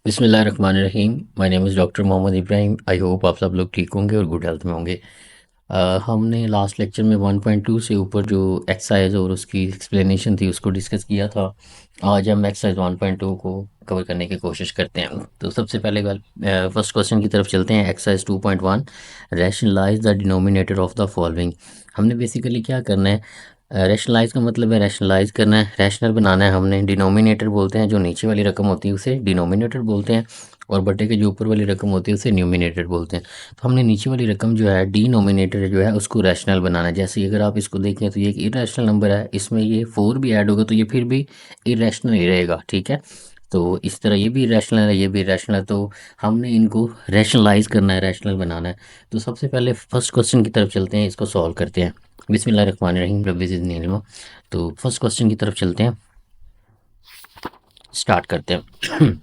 बिस्मिल्लाहिर्रहमानिर्रहीम। My name is doctor Mohammad Ibrahim. I hope आप सब लोग ठीक होंगे और गुड हेल्थ में होंगे। हमने लास्ट लेक्चर में 1.2 से ऊपर जो एक्सरसाइज और उसकी एक्सप्लेनेशन थी उसको डिस्कस किया था। आज हम एक्सरसाइज 1.2 को कवर करने की कोशिश करते हैं। तो सबसे पहले फर्स्ट क्वेश्चन की तरफ चलते हैं। Exercise 2.1, rationalize the denominator of the following. हमने बेसिकली क्या करना है, रैशनलाइज का मतलब है रैशनलाइज करना है, रैशनल बनाना है हमने। डिनोमिनेटर बोलते हैं जो नीचे वाली रकम होती है उसे डिनोमिनेटर बोलते हैं, और बटे के जो ऊपर वाली रकम होती है उसे न्यूमिनेटर बोलते हैं। तो हमने नीचे वाली रकम जो है डिनोमिनेटर जो है उसको रैशनल बनाना है। जैसे अगर आप इसको देखें तो ये एक इरेशनल नंबर है, इसमें ये 4 भी ऐड होगा तो ये फिर भी इरेशनल ही रहेगा, ठीक है। तो इस तरह ये भी रैशनल है, ये भी रैशनल है, तो हमने इनको रैशनलाइज करना है, रैशनल बनाना है। तो सबसे पहले फर्स्ट क्वेश्चन की तरफ चलते हैं, इसको सॉल्व करते हैं। बिस्मिल्लाहिर्रहमानिर्रहीम, रब्बी ज़िदनी इल्मा। तो फर्स्ट क्वेश्चन की तरफ चलते हैं, स्टार्ट करते हैं।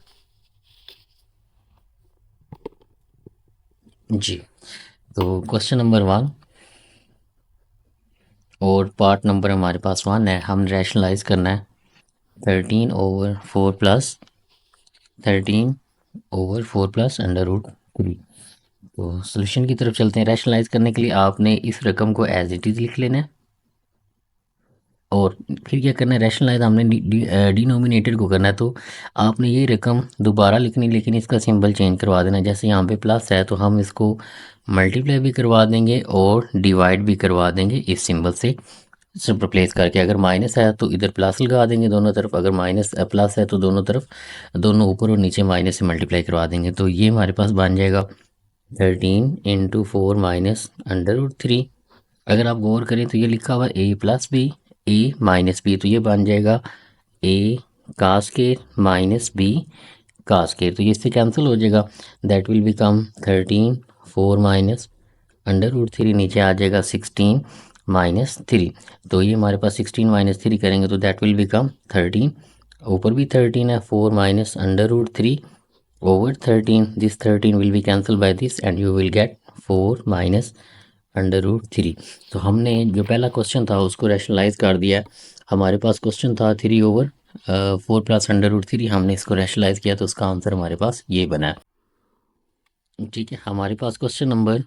जी। तो क्वेश्चन नंबर 1 और पार्ट नंबर हमारे पास 1 है। हम रैशनलाइज करना है 13/4 प्लस 13/4 प्लस √3। तो सोल्यूशन की तरफ चलते हैं। रैशनलाइज करने के लिए आपने इस रकम को एज इट इज़ लिख लेना है, और फिर क्या करना है, रैशनलाइज हमने डिनोमिनेटर को करना है। तो आपने ये रकम दोबारा लिखनी, लेकिन इसका सिंबल चेंज करवा देना। जैसे यहाँ पे प्लस है तो हम इसको मल्टीप्लाई भी करवा देंगे और डिवाइड भी करवा देंगे इस सिंबल से रिप्लेस करके। अगर माइनस है तो इधर प्लस लगा देंगे दोनों तरफ, अगर माइनस प्लस है तो दोनों तरफ, दोनों ऊपर और नीचे माइनस से मल्टीप्लाई करवा देंगे। तो ये हमारे पास बन जाएगा 13/4 - √3। अगर आप गौर करें तो ये लिखा हुआ ए प्लस बी, ए माइनस बी, तो ये बन जाएगा ए कास के माइनस बी कास के। तो ये इससे कैंसिल हो जाएगा, दैट विल बिकम 13/4 - √3। नीचे आ जाएगा 16 - 3। तो ये हमारे पास 16 - 3 करेंगे तो दैट विल बिकम 13। ऊपर भी 13 है, 4 - √3/13। This 13 will be cancel by this and you will get 4 - √3। तो हमने जो पहला क्वेश्चन था उसको रैशनलाइज कर दिया। हमारे पास क्वेश्चन था 3/4 प्लस √3। हमने इसको रैशनलाइज किया तो उसका आंसर हमारे पास ये बना है, ठीक है। हमारे पास क्वेश्चन नंबर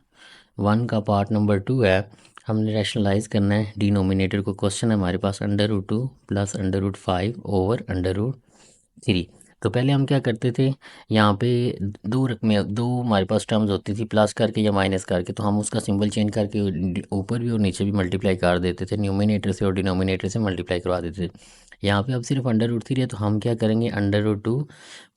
1 का पार्ट नंबर 2 है। हमने रैशनलाइज करना है डिनोमिनेटर को। क्वेश्चन है हमारे पास √2 प्लस √5/√3। तो पहले हम क्या करते थे, यहाँ पे दो रकमें, दो हमारे पास टर्म्स होती थी, प्लस करके या माइनस करके। तो हम उसका सिंबल चेंज करके ऊपर भी और नीचे भी मल्टीप्लाई कर देते थे, न्यूमिनेटर से और डिनोमिनेटर से मल्टीप्लाई करवा देते थे। यहाँ पे अब सिर्फ √3 है तो हम क्या करेंगे, √2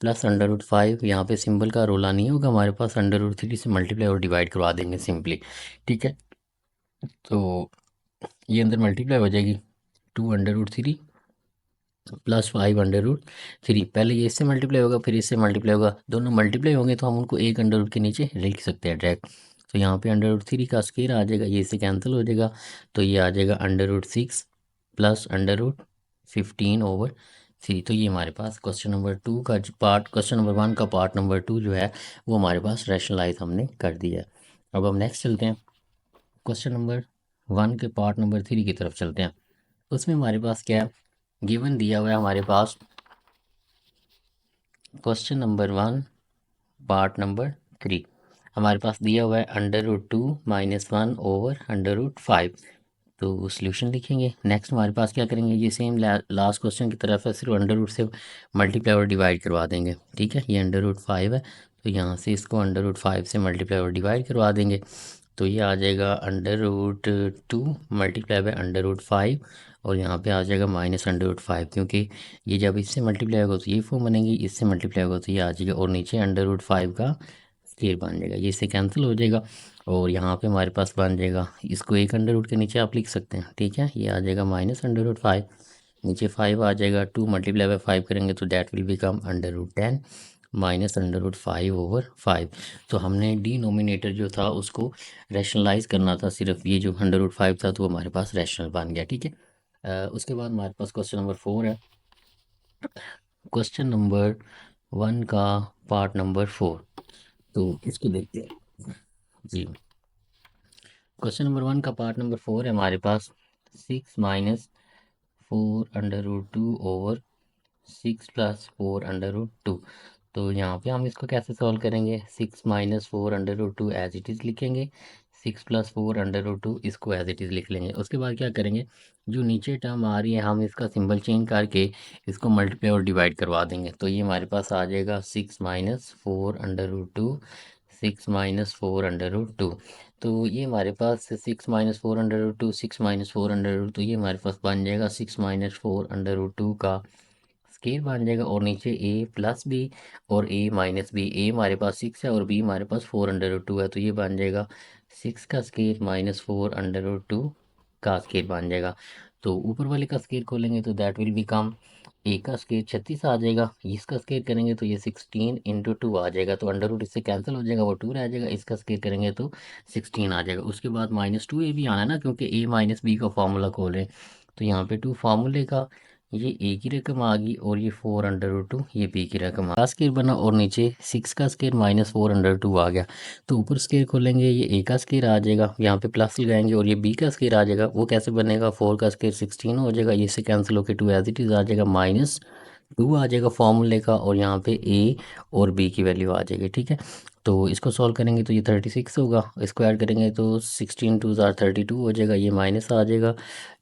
प्लस √5। यहाँ पे सिंबल का रोला नहीं होगा हमारे पास, √3 से मल्टीप्लाई और डिवाइड करवा देंगे सिंपली, ठीक है। तो ये अंदर मल्टीप्लाई हो जाएगी, 2 √3 प्लस 5 √3। पहले ये इससे मल्टीप्लाई होगा फिर इससे मल्टीप्लाई होगा, दोनों मल्टीप्लाई होंगे तो हम उनको एक अंडर रूट के नीचे लिख सकते हैं डायरेक्ट। तो यहाँ पे √3 का स्क्वायर आ जाएगा, ये इससे कैंसिल हो जाएगा। तो ये आ जाएगा √6 प्लस √15/3। तो ये हमारे पास क्वेश्चन नंबर 2 का पार्ट, क्वेश्चन नंबर 1 का पार्ट नंबर 2 जो है वो हमारे पास रैशनलाइज हमने कर दिया है। अब हम नेक्स्ट चलते हैं, क्वेश्चन नंबर 1 के पार्ट नंबर 3 की तरफ चलते हैं। उसमें हमारे पास क्या है, गिवन दिया हुआ है हमारे पास क्वेश्चन नंबर 1 पार्ट नंबर 3। हमारे पास दिया हुआ है √2 - 1/√5। तो सॉल्यूशन लिखेंगे। नेक्स्ट हमारे पास क्या करेंगे, ये सेम लास्ट क्वेश्चन की तरफ है, सिर्फ अंडर रूट से मल्टीप्लाई और डिवाइड करवा देंगे, ठीक है। ये √5 है तो यहाँ से इसको √5 से मल्टीप्लाई और डिवाइड करवा देंगे। तो ये आ जाएगा √2 मल्टीप्लाई बाय √5, और यहाँ पे आ जाएगा -√5, क्योंकि ये जब इससे मल्टीप्लाई होगा तो ये फॉर्म बनेगी, इससे मल्टीप्लाई होगा तो ये आ जाएगा, और नीचे √5 का स्क्वायर बन जाएगा, ये इससे कैंसिल हो जाएगा। और यहाँ पे हमारे पास बन जाएगा, इसको एक अंडर रूट के नीचे आप लिख सकते हैं, ठीक है। ये आ जाएगा -√5, नीचे 5 आ जाएगा, 2 मल्टीप्लाई बाय 5 करेंगे तो दैट विल बिकम √10 -√5/5। तो हमने डिनोमिनेटर जो था उसको रैशनलाइज करना था, सिर्फ ये जो √5 था तो वो हमारे पास रैशनल बन गया, ठीक है। उसके बाद हमारे पास क्वेश्चन नंबर 4 है। क्वेश्चन नंबर 1 का पार्ट नंबर 4, तो इसको देखते हैं जी। क्वेश्चन नंबर 1 का पार्ट नंबर 4 है हमारे पास, 6 - 4 √2/6 + 4 √2। तो यहाँ पे हम इसको कैसे सॉल्व करेंगे, 6 - 4 √2 एज इट इज़ लिखेंगे, 6 + 4 √2 इसको एज इट इज़ लिख लेंगे। उसके बाद क्या करेंगे, जो नीचे टर्म आ रही है हम इसका सिंबल चेंज करके इसको मल्टीप्लाई और डिवाइड करवा देंगे। तो ये हमारे पास आ जाएगा 6 - 4 √2, 6 - 4 √2। तो ये हमारे पास 6 - 4 √2, 6 - 4 √2, ये हमारे पास बन जाएगा 6 - 4 √2 का स्केयर बन जाएगा। और नीचे ए प्लस बी और ए माइनस बी, ए हमारे पास 6 है और बी हमारे पास 4 √2 है, तो ये बन जाएगा 6 का स्केयर -4 √2 का स्केयर बन जाएगा। तो ऊपर वाले का स्केयर खोलेंगे तो दैट विल बिकम, ए का स्केयर 36 आ जाएगा, इसका स्केयर करेंगे तो ये 16 × 2 आ जाएगा, तो अंडर रूट इससे कैंसिल हो जाएगा, वो 2 रह जाएगा, इसका स्केयर करेंगे तो 16 आ जाएगा। उसके बाद -2 ए भी आना है ना, क्योंकि ए माइनस बी का फार्मूला खोलें, तो यहाँ पे 2 फार्मूले का ये ए की रकम आ गई और ये 4 √2 ये बी की रकम का स्केयर बना, और नीचे 6 का स्केयर -4 √2 आ गया। तो ऊपर स्केयर खोलेंगे, ये ए का स्केयर आ जाएगा, यहाँ पे प्लस लगाएंगे और ये बी का स्केयर आ जाएगा। वो कैसे बनेगा, 4 का स्केयर 16 हो जाएगा, ये से कैंसिल होकर 2 एज इट इज़ आ जाएगा, -2 आ जाएगा फॉर्मूले का, और यहाँ पे ए और बी की वैल्यू आ जाएगी। ठीक है, तो इसको सॉल्व करेंगे तो ये 36 होगा, इसको ऐड करेंगे तो 16 × 2 = 32 हो जाएगा, ये माइनस आ जाएगा,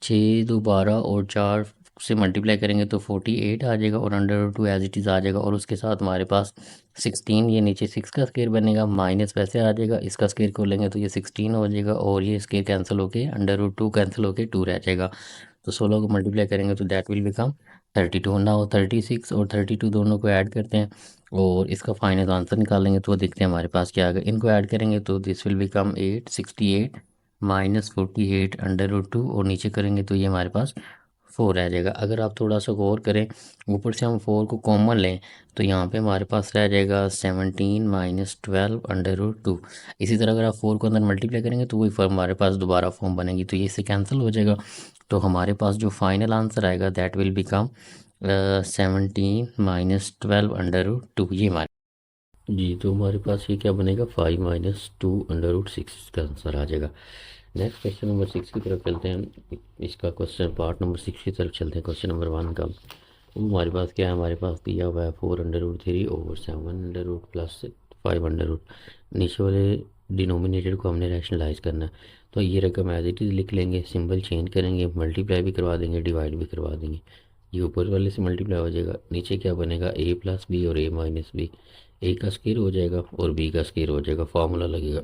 6 × 2 = 12 और 4 से मल्टीप्लाई करेंगे तो 48 आ जाएगा, और under root 2 as it is आ जाएगा। और उसके साथ हमारे पास 16, ये नीचे 6 का स्केयर बनेगा, माइनस वैसे आ जाएगा, इसका स्केयर खोलेंगे तो ये 16 हो जाएगा, और ये स्केयर कैंसिल होके अंडर रूट 2 कैंसिल होके 2 रह जाएगा। तो 16 को मल्टीप्लाई करेंगे तो दैट विल बिकम 32। ना 36 और 32 दोनों को ऐड करते हैं और इसका फाइनल आंसर निकालेंगे, तो देखते हैं हमारे पास क्या आ गया। इनको ऐड करेंगे तो this will become 868 -48 under root 2, और नीचे करेंगे तो ये हमारे पास 4 रह जाएगा। अगर आप थोड़ा सा गौर करें, ऊपर से हम 4 को कॉमन लें तो यहाँ पे हमारे पास रह जाएगा 17 - 12 अंडर रूट 2। इसी तरह अगर आप 4 को अंदर मल्टीप्लाई करेंगे तो वही फॉर्म हमारे पास दोबारा फॉर्म बनेगी, तो ये इससे कैंसिल हो जाएगा। तो हमारे पास जो फाइनल आंसर आएगा that will become 17 - 12 under root 2, ये हमारे जी। तो हमारे पास ये क्या बनेगा, 5 - 2 अंडर रूट 6 इसका आंसर आ जाएगा। नेक्स्ट क्वेश्चन नंबर 6 की तरफ चलते हैं। इसका क्वेश्चन पार्ट नंबर 6 की तरफ चलते हैं। क्वेश्चन नंबर 1 का वो हमारे पास क्या है, हमारे पास दिया हुआ है 4 √3/7 +5 नीचे वाले डिनोमिनेटर को हमने रैशनलाइज करना है। तो ये रकम एज इट इज़ लिख लेंगे, सिंबल चेंज करेंगे, मल्टीप्लाई भी करवा देंगे, डिवाइड भी करवा देंगे। ये ऊपर वाले से मल्टीप्लाई हो जाएगा, नीचे क्या बनेगा, a + b और a - b, ए का स्केयर हो जाएगा और बी का स्केयर हो जाएगा, फार्मूला लगेगा।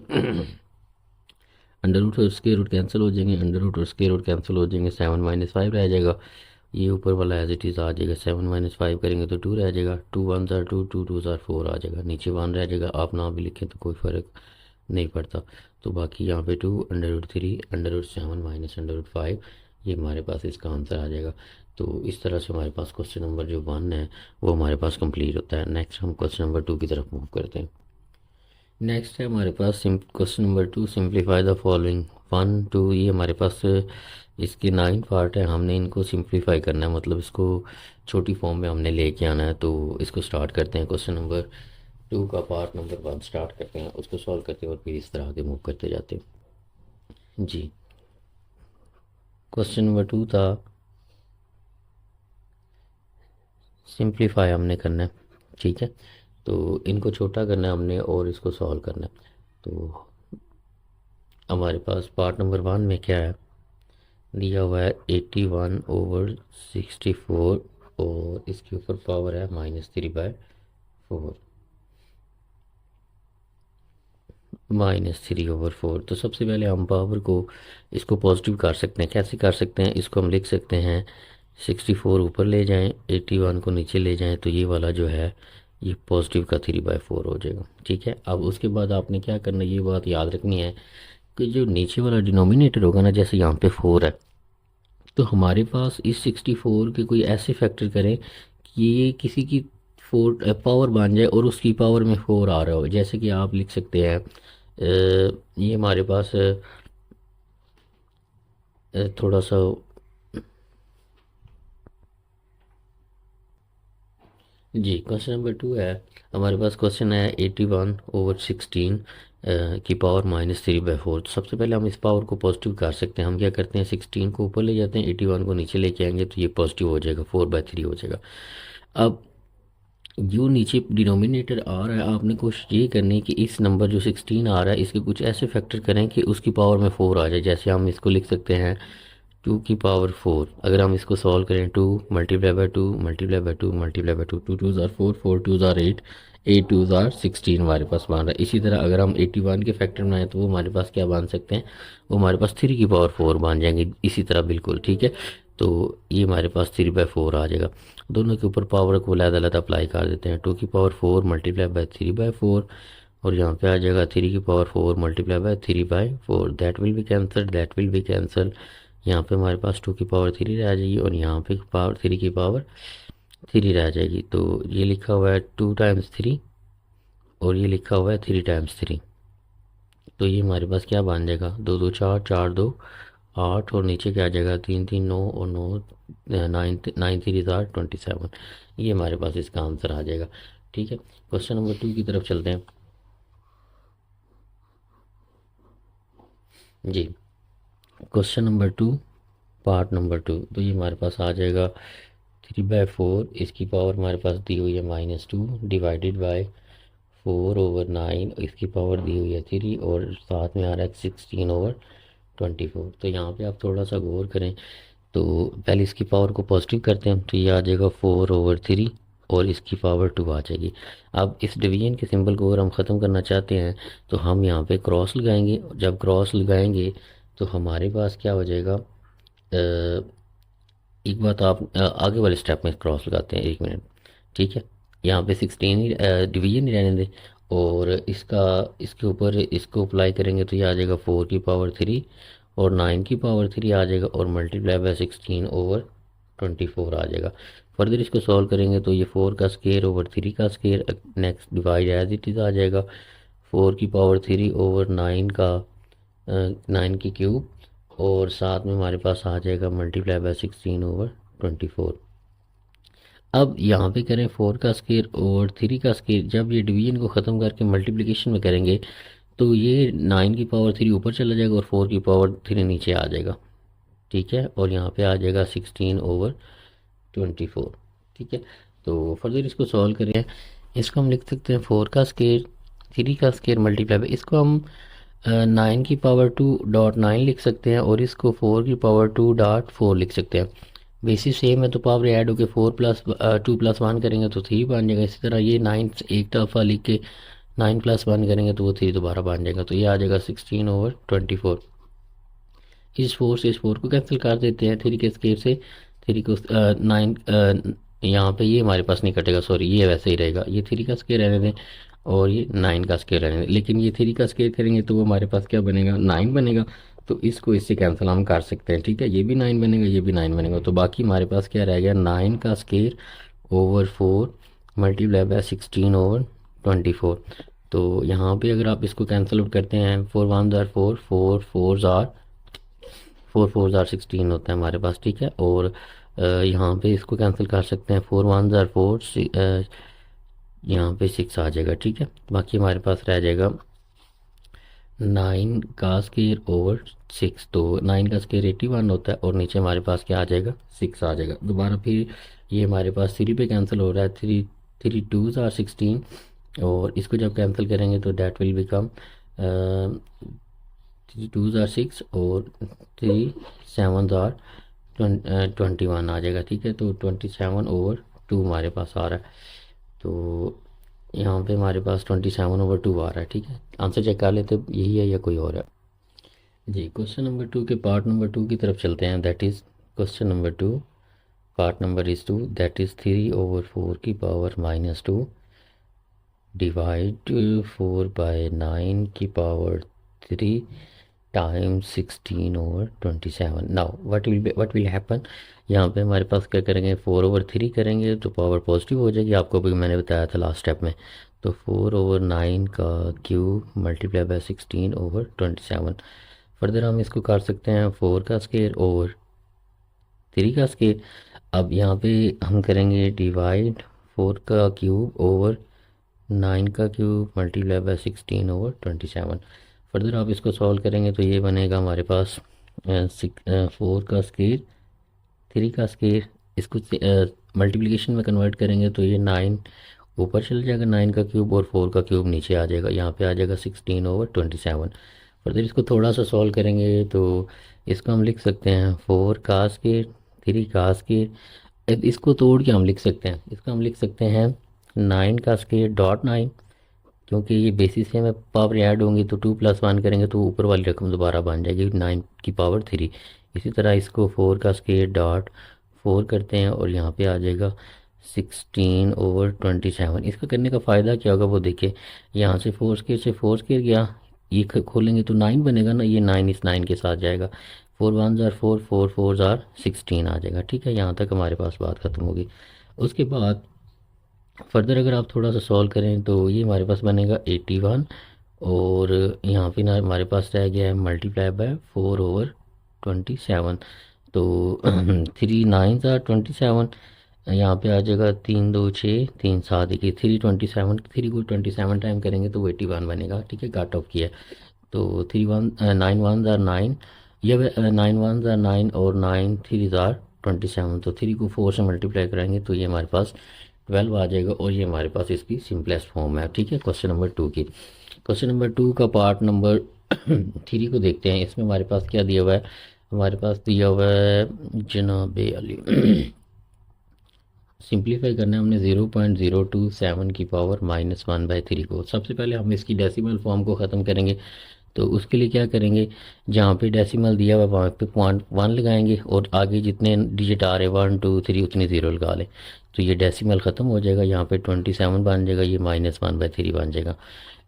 अंडर रूट और स्केयर रूट कैंसिल हो जाएंगे, अंडर रूट और स्केयर रूट कैंसिल हो जाएंगे, 7 - 5 रह जाएगा। ये ऊपर वाला एज इट इज़ आ जाएगा, 7 - 5 करेंगे तो 2 रह जाएगा, 2 × 1 = 2, 2 × 2 = 4 आ जाएगा, नीचे 1 रह जाएगा। आप ना भी लिखें तो कोई फ़र्क नहीं पड़ता। तो बाकी यहाँ पे 2 √3 √7 -√5, ये हमारे पास इसका आंसर आ जाएगा। तो इस तरह से हमारे पास क्वेश्चन नंबर जो 1 है वो हमारे पास कंप्लीट होता है। नेक्स्ट हम क्वेश्चन नंबर 2 की तरफ मूव करते हैं। नेक्स्ट है हमारे पास question number 2, simplify the following 1 2। ये हमारे पास इसके 9 पार्ट है, हमने इनको सिंप्लीफाई करना है, मतलब इसको छोटी फॉर्म में हमने लेके आना है। तो इसको स्टार्ट करते हैं, क्वेश्चन नंबर 2 का पार्ट नंबर 1 स्टार्ट करते हैं, उसको सॉल्व करते हैं और फिर इस तरह आगे मूव करते जाते हैं जी। क्वेश्चन नंबर 2 था, सिंप्लीफाई हमने करना है, ठीक है। तो इनको छोटा करना है हमने और इसको सॉल्व करना है। तो हमारे पास पार्ट नंबर 1 में क्या है, दिया हुआ है 81/64 और इसके ऊपर पावर है -3/4, -3/4। तो सबसे पहले हम पावर को इसको पॉजिटिव कर सकते हैं। कैसे कर सकते हैं, इसको हम लिख सकते हैं 64 ऊपर ले जाएं, 81 को नीचे ले जाएं, तो ये वाला जो है ये पॉजिटिव का 3/4 हो जाएगा, ठीक है। अब उसके बाद आपने क्या करना है, ये बात याद रखनी है कि जो नीचे वाला डिनोमिनेटर होगा ना, जैसे यहाँ पे 4 है, तो हमारे पास इस 64 के कोई ऐसे फैक्टर करें कि ये किसी की 4 पावर बन जाए और उसकी पावर में 4 आ रहा हो। जैसे कि आप लिख सकते हैं ये हमारे पास थोड़ा सा जी। क्वेश्चन नंबर 2 है हमारे पास, क्वेश्चन है 81/16 की पावर -3/4। तो सबसे पहले हम इस पावर को पॉजिटिव कर सकते हैं। हम क्या करते हैं, 16 को ऊपर ले जाते हैं, 81 को नीचे लेके आएंगे, तो ये पॉजिटिव हो जाएगा, 4/3 हो जाएगा। अब जो नीचे डिनोमिनेटर आ रहा है आपने कोशिश ये करनी है कि इस नंबर जो 16 आ रहा है इसके कुछ ऐसे फैक्टर करें कि उसकी पावर में 4 आ जाए। जैसे हम इसको लिख सकते हैं 2 की पावर 4। अगर हम इसको सॉल्व करें 2 multiply by 2 multiply by 2 multiply by 2, 2 2 ज़ार 4, 4 2 ज़ार 8, 8 2 ज़ार 16 हमारे पास बन रहा है। इसी तरह अगर हम 81 के फैक्टर बनाएं तो वो हमारे पास क्या बन सकते हैं, वो हमारे पास 3 की पावर 4 बन जाएंगे इसी तरह बिल्कुल। ठीक है, तो ये हमारे पास 3/4 आ जाएगा। दोनों के ऊपर पावर को अलग-अलग अप्लाई कर देते हैं। 2 की पावर 4 मल्टीप्लाई बाय 3/4 और यहाँ पे आ जाएगा 3 की power 4 multiply by 3/4। That will be cancel, that will be cancel. यहाँ पे हमारे पास 2 की पावर 3 रह जाएगी और यहाँ पे पावर 3 की पावर 3 रह जाएगी। तो ये लिखा हुआ है 2 टाइम्स 3 और ये लिखा हुआ है 3 टाइम्स 3। तो ये हमारे पास क्या बन जाएगा, 2 2 4, 4 2 8 और नीचे क्या आ जाएगा 3 3 9 और 9 9 9 3 27। ये हमारे पास इसका आंसर आ जाएगा। ठीक है, क्वेश्चन नंबर 2 की तरफ चलते हैं जी। क्वेश्चन नंबर 2 पार्ट नंबर 2, तो ये हमारे पास आ जाएगा 3/4। इसकी पावर हमारे पास दी हुई है -2 डिवाइडेड बाय 4/9। इसकी पावर दी हुई है 3 और साथ में आ रहा है 16/24। तो यहाँ पे आप थोड़ा सा गौर करें। तो पहले इसकी पावर को पॉजिटिव करते हैं तो ये आ जाएगा 4/3 और इसकी पावर 2 आ जाएगी। अब इस डिवीजन के सिंबल को अगर हम ख़त्म करना चाहते हैं तो हम यहाँ पे क्रॉस लगाएंगे। जब क्रॉस लगाएंगे तो हमारे पास क्या हो जाएगा, एक बात आप आगे वाले स्टेप में क्रॉस लगाते हैं, 1 मिनट। ठीक है, यहाँ पे 16 ही डिवीजन ही रहने दें और इसका इसके ऊपर इसको अप्लाई करेंगे तो ये आ जाएगा 4 की पावर 3 और 9 की पावर 3 आ जाएगा और मल्टीप्लाई बाय 16/24 आ जाएगा। फर्दर इसको सॉल्व करेंगे तो ये 4 का स्केयर/3 का next divide as it is आ जाएगा। 4 की पावर 3/9 का 9 की क्यूब और साथ में हमारे पास आ जाएगा मल्टीप्लाई बाय 16/24। अब यहाँ पे करें 4 का स्केयर और 3 का स्केयर। जब ये डिवीजन को ख़त्म करके मल्टीप्लिकेशन में करेंगे तो ये 9 की पावर 3 ऊपर चला जाएगा और 4 की पावर 3 नीचे आ जाएगा। ठीक है, और यहाँ पे आ जाएगा 16/24। ठीक है, तो फर्दर इसको सॉल्व करें। इसको हम लिख सकते हैं 4 का स्केयर 3 का स्केयर मल्टीप्लाई बाय, इसको हम 9 की पावर 2.9 लिख सकते हैं और इसको 4 की पावर 2.4 लिख सकते हैं। बेसिस सेम है तो पावर ऐड होकर 4+2+1 करेंगे तो 3 बन जाएगा। इसी तरह ये 9 एक दफ़ा लिख के 9+1 करेंगे तो वो 3 दोबारा बन जाएगा। तो ये आ जाएगा 16/24। इस 4 को कैंसिल कर देते हैं 3 के स्केयर से। 3 को 9 यहाँ पे ये हमारे पास नहीं कटेगा, सॉरी ये वैसे ही रहेगा। ये 3 का स्केयर रहने दें और ये 9 का स्केयर रहने दें, लेकिन ये 3 का स्केयर करेंगे तो वो हमारे पास क्या बनेगा, 9 बनेगा। तो इसको इससे कैंसिल हम कर सकते हैं। ठीक है, ये भी 9 बनेगा, ये भी 9 बनेगा। तो बाकी हमारे पास क्या रह गया, 9 का स्केयर/4 मल्टीप्लाई बाय 16/24। तो यहाँ पे अगर आप इसको कैंसिल आउट करते हैं 4 1 ज़ार 4, 4 4 ज़ार 4 ज़ार 16 होता है हमारे पास। ठीक है, और यहाँ पे इसको कैंसिल कर सकते हैं 4 1 ज़ार 4, यहाँ पे 6 आ जाएगा। ठीक है, बाकी हमारे पास रह जाएगा 9 का स्केयर/6। तो 9 का स्केयर 81 होता है और नीचे हमारे पास क्या आ जाएगा, 6 आ जाएगा। दोबारा फिर ये हमारे पास 3 पे कैंसिल हो रहा है, 3 3 2 ज़ार 16 और इसको जब कैंसिल करेंगे तो डैट विल बिकम 3 2 ज़ार 6 और 3 7 ज़ार 21 आ जाएगा। ठीक है, तो 27/2 हमारे पास आ रहा है। तो यहाँ पे हमारे पास 27/2 आ रहा है। ठीक है, आंसर चेक कर लेते यही है या कोई और है जी। क्वेश्चन नंबर 2 के पार्ट नंबर 2 की तरफ चलते हैं। That is question number 2 part number is 2, that is 3/4 की पावर -2 डिवाइड 4/9 की power 3 times 16/27। Now what will happen, यहाँ पे हमारे पास क्या करेंगे, 4/3 करेंगे तो पावर पॉजिटिव हो जाएगी, आपको भी मैंने बताया था लास्ट स्टेप में। तो 4/9 का क्यूब मल्टीप्लाई बाय 16/27। फर्दर हम इसको कर सकते हैं 4 का स्केयर/3 का स्केयर। अब यहाँ पे हम करेंगे डिवाइड 4 का क्यूब/9 का क्यूब मल्टीप्लाई बाय 16/27। फर्दर आप इसको सॉल्व करेंगे तो ये बनेगा हमारे पास 4 का स्केयर 3 का स्केयर। इसको मल्टीप्लिकेशन में कन्वर्ट करेंगे तो ये 9 ऊपर चल जाएगा 9 का क्यूब और 4 का क्यूब नीचे आ जाएगा, यहाँ पे आ जाएगा 16/27। फिर इसको थोड़ा सा सॉल्व करेंगे तो इसको हम लिख सकते हैं 4 cos², 3 cos²। इसको तोड़ के हम लिख सकते हैं, इसको हम लिख सकते हैं 9 cos².9, क्योंकि ये बेसिस से में पावर ऐड होंगी तो 2+1 करेंगे तो ऊपर वाली रकम दोबारा बन जाएगी 9 की पावर 3। इसी तरह इसको 4 का² करते हैं और यहाँ पे आ जाएगा 16/27। इसका करने का फ़ायदा क्या होगा वो देखिए, यहाँ से 4 गया, ये खोलेंगे तो 9 बनेगा ना, ये 9 इस 9 के साथ जाएगा, 4 1 4, 4 4 16 आ जाएगा। ठीक है, यहाँ तक हमारे पास बात ख़त्म होगी। उसके बाद फर्दर अगर आप थोड़ा सा सॉल्व करें तो ये हमारे पास बनेगा 81, और यहाँ पे ना हमारे पास रह गया है मल्टीप्लाई बाय 4/27। तो 3 9 27, यहाँ पे आ जाएगा 3 2 6 3 7, देखिए 327, 3 को 27 टाइम करेंगे तो वो 81 बनेगा। ठीक है, काट ऑफ किया है तो 9 1 9, ये 9 1 9 और 9 3 27। तो 3 को 4 से मल्टीप्लाई कराएंगे तो ये हमारे पास 12 आ जाएगा, और ये हमारे पास इसकी सिंपलेस्ट फॉर्म है। ठीक है, क्वेश्चन नंबर 2 की। क्वेश्चन नंबर 2 का पार्ट नंबर 3 को देखते हैं। इसमें हमारे पास क्या दिया हुआ है, हमारे पास दिया हुआ है जनाब अली सिंप्लीफाई करना है हमने 0.027 की पावर -1/3 को। सबसे पहले हम इसकी डेसिमल फॉर्म को ख़त्म करेंगे, तो उसके लिए क्या करेंगे, जहाँ पे डेसिमल दिया हुआ है वहाँ पे 0.1 लगाएंगे और आगे जितने डिजिट आ रहे 1 2 3 उतनी ज़ीरो लगा लें, तो ये डेसिमल ख़त्म हो जाएगा। यहाँ पे 27 बन जाएगा, ये -1/3 बन जाएगा।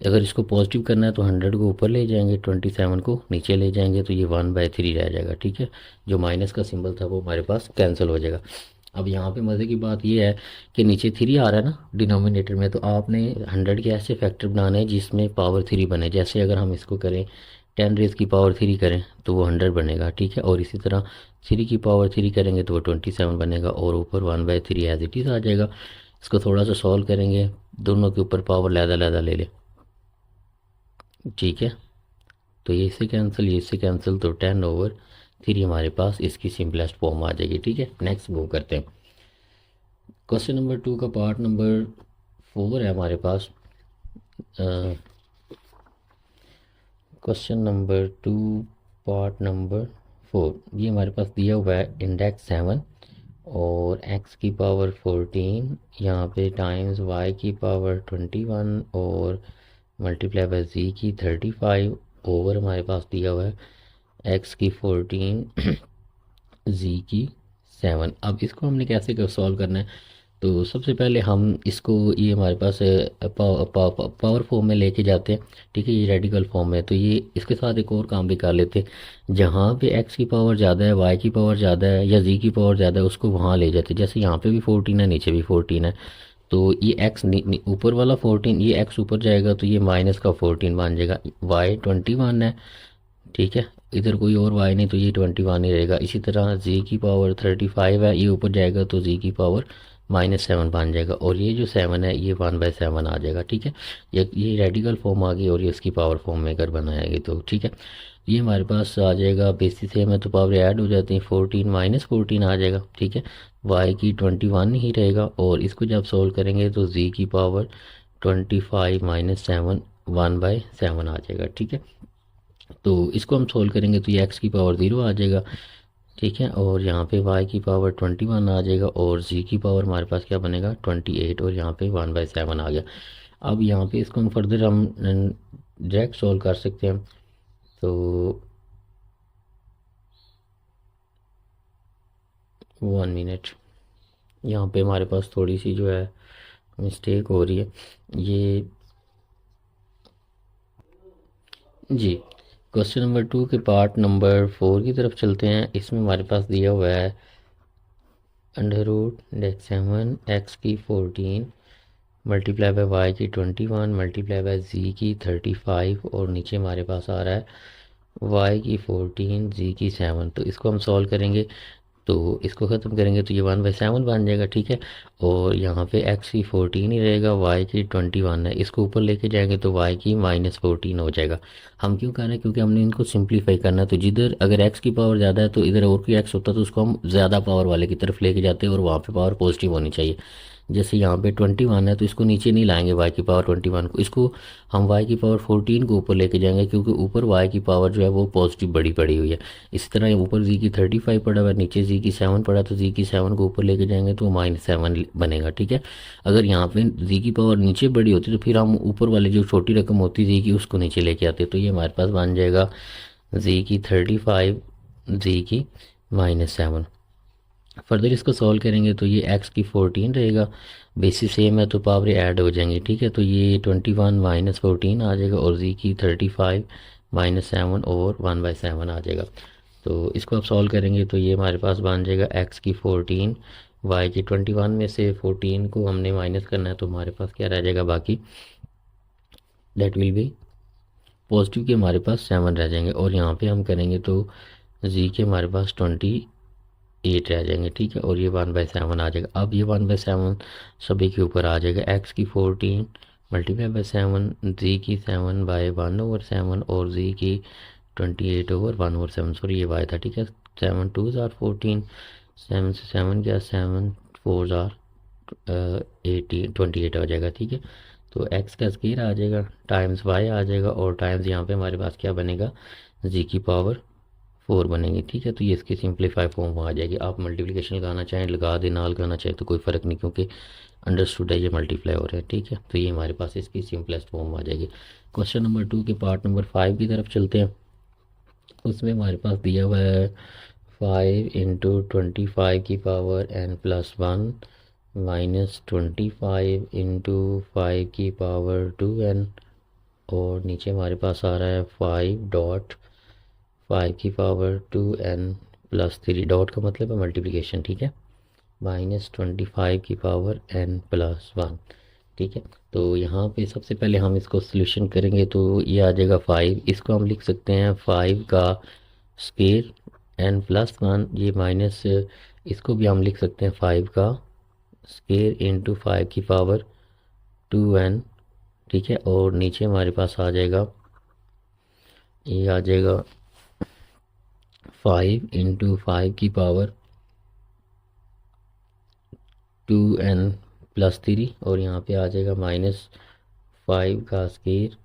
अगर इसको पॉजिटिव करना है तो 100 को ऊपर ले जाएंगे, 27 को नीचे ले जाएंगे, तो ये 1/3 रह जाएगा। ठीक है, जो माइनस का सिंबल था वो हमारे पास कैंसिल हो जाएगा। अब यहाँ पे मज़े की बात ये है कि नीचे 3 आ रहा है ना डिनोमिनेटर में, तो आपने 100 के ऐसे फैक्टर बनाने हैं जिसमें पावर 3 बने। जैसे अगर हम इसको करें 10 की पावर 3 करें तो वो 100 बनेगा। ठीक है, और इसी तरह 3 की पावर 3 करेंगे तो वो 27 बनेगा, और ऊपर 1/3 एज इट इज़ आ जाएगा। इसको थोड़ा सा सॉल्व करेंगे, दोनों के ऊपर पावर लहदा ले लें। ठीक है, तो ये इससे कैंसिल, ये इससे कैंसिल, तो 10/3 हमारे पास इसकी सिंपलेस्ट फॉर्म आ जाएगी। ठीक है, नेक्स्ट मूव करते हैं। क्वेश्चन नंबर 2 का पार्ट नंबर 4 है हमारे पास। क्वेश्चन नंबर 2 पार्ट नंबर 4, ये हमारे पास दिया हुआ है इंडेक्स 7 और x की पावर 14, यहाँ पे टाइम्स y की पावर 21 और मल्टीप्लाई बाय z की 35 ओवर हमारे पास दिया हुआ है x की 14 z की 7। अब इसको हमने कैसे सॉल्व करना है, तो सबसे पहले हम इसको, ये हमारे पास पावर फॉर्म में लेके जाते हैं। ठीक है, ये रेडिकल फॉर्म है, तो ये इसके साथ एक और काम भी कर लेते हैं। जहाँ पे x की पावर ज़्यादा है, y की पावर ज़्यादा है या z की पावर ज़्यादा है, उसको वहाँ ले जाते हैं। जैसे यहाँ पे भी 14 है, नीचे भी 14 है, तो ये x ऊपर वाला 14, ये x ऊपर जाएगा तो ये माइनस का 14 बन जाएगा। y 21 है, ठीक है, इधर कोई और y नहीं तो ये 21 ही रहेगा। इसी तरह z की पावर 35 है, ये ऊपर जाएगा तो z की पावर -7 बन जाएगा, और ये जो 7 है ये 1/7 आ जाएगा। ठीक है, ये रेडिकल फॉर्म आ गई, और ये इसकी पावर फॉर्म में अगर बनाएगी तो ठीक है, ये हमारे पास आ जाएगा। बेसिस से में तो पावर ऐड हो जाती है, 14 -14 आ जाएगा। ठीक है, y की 21 ही रहेगा, और इसको जब सोल्व करेंगे तो z की पावर 25 - 7 1/7 आ जाएगा। ठीक है, तो इसको हम सोल्व करेंगे तो ये x की पावर 0 आ जाएगा। ठीक है, और यहाँ पे y की पावर 21 आ जाएगा, और z की पावर हमारे पास क्या बनेगा 28, और यहाँ पे 1/7 आ गया। अब यहाँ पे इसको हम फर्दर हम डायरेक्ट सॉल्व कर सकते हैं। तो 1 मिनट, यहाँ पे हमारे पास थोड़ी सी जो है मिस्टेक हो रही है ये जी। क्वेश्चन नंबर 2 के पार्ट नंबर 4 की तरफ चलते हैं। इसमें हमारे पास दिया हुआ है √7 x की 14 मल्टीप्लाई बाय वाई की 21 मल्टीप्लाई बाय z की 35, और नीचे हमारे पास आ रहा है y की 14 z की 7। तो इसको हम सॉल्व करेंगे, तो इसको ख़त्म करेंगे तो ये 1/7 बन जाएगा। ठीक है, और यहाँ पे x की 14 ही रहेगा, y की 21 है, इसको ऊपर लेके जाएंगे तो y की -14 हो जाएगा। हम क्यों कर रहे हैं, क्योंकि हमने इनको सिंप्लीफाई करना है। तो जिधर अगर x की पावर ज़्यादा है तो इधर और कोई x होता तो उसको हम ज़्यादा पावर वाले की तरफ लेके जाते हैं, और वहाँ पे पावर पॉजिटिव होनी चाहिए। जैसे यहाँ पे 21 है तो इसको नीचे नहीं लाएंगे y की पावर 21 को, इसको हम y की पावर 14 को ऊपर लेके जाएंगे, क्योंकि ऊपर y की पावर जो है वो पॉजिटिव बड़ी पड़ी हुई है। इसी तरह ऊपर z की 35 पड़ा हुआ है, नीचे z की 7 पड़ा, तो z की 7 को ऊपर लेके जाएंगे तो -7 बनेगा। ठीक है, अगर यहाँ पे z की पावर नीचे बड़ी होती तो फिर हम ऊपर वाले जो छोटी रकम होती z की उसको नीचे लेके आते, तो ये हमारे पास बन जाएगा z की 35 z की -7। फर्दर इसको सॉल्व करेंगे तो ये x की 14 रहेगा, बेसिस सेम है तो पावर ऐड हो जाएंगी। ठीक है, तो ये 21 माइनस 14 आ जाएगा और z की 35 -7 और 1/7 आ जाएगा। तो इसको आप सॉल्व करेंगे तो ये हमारे पास बन जाएगा x की 14, y की 21 में से 14 को हमने माइनस करना है तो हमारे पास क्या रह जाएगा बाकी, दैट विल बी पॉजिटिव के हमारे पास 7 रह जाएंगे, और यहाँ पे हम करेंगे तो z के हमारे पास 28 रह जाएंगे। ठीक है, और ये 1/7 आ जाएगा। अब ये 1/7 सभी के ऊपर आ जाएगा, x की 14 मल्टीप्लाई बाई 7, z की 7/1/7 और z की 28/1/7, सॉरी ये y था। ठीक है, 7 2s आर 14, 7 से 7 गया, 7 4s आर 28 आ जाएगा। ठीक है, तो x का स्क्वायर आ जाएगा टाइम्स y आ जाएगा, और टाइम्स यहाँ पे हमारे पास क्या बनेगा, z की पावर 4 बनेगी। ठीक है, तो ये इसकी सिंप्लीफाई फॉर्म आ जाएगी। आप मल्टीप्लिकेशन लगाना चाहें लगा दें, ना लगाना चाहें तो कोई फ़र्क नहीं, क्योंकि अंडरस्टूड है ये मल्टीप्लाई हो रहा है। ठीक है, तो ये हमारे पास इसकी सिंपलेस्ट फॉर्म आ जाएगी। क्वेश्चन नंबर 2 के पार्ट नंबर 5 की तरफ चलते हैं। उसमें हमारे पास दिया हुआ है 5 इंटू 25 की पावर n+1 -25 इंटू 5 की पावर 2n, और नीचे हमारे पास आ रहा है 5 की पावर 2n+3, डॉट का मतलब है मल्टीप्लिकेशन। ठीक है, -25 की पावर n+1। ठीक है, तो यहाँ पे सबसे पहले हम इसको सोल्यूशन करेंगे तो ये आ जाएगा 5, इसको हम लिख सकते हैं 5 का स्क्वायर n+1, ये माइनस, इसको भी हम लिख सकते हैं 5 का स्क्वायर इंटू 5 की पावर 2n। ठीक है, और नीचे हमारे पास आ जाएगा, ये आ जाएगा 5 इंटू 5 की पावर 2n+3, और यहाँ पे आ जाएगा -5 का स्क्वायर,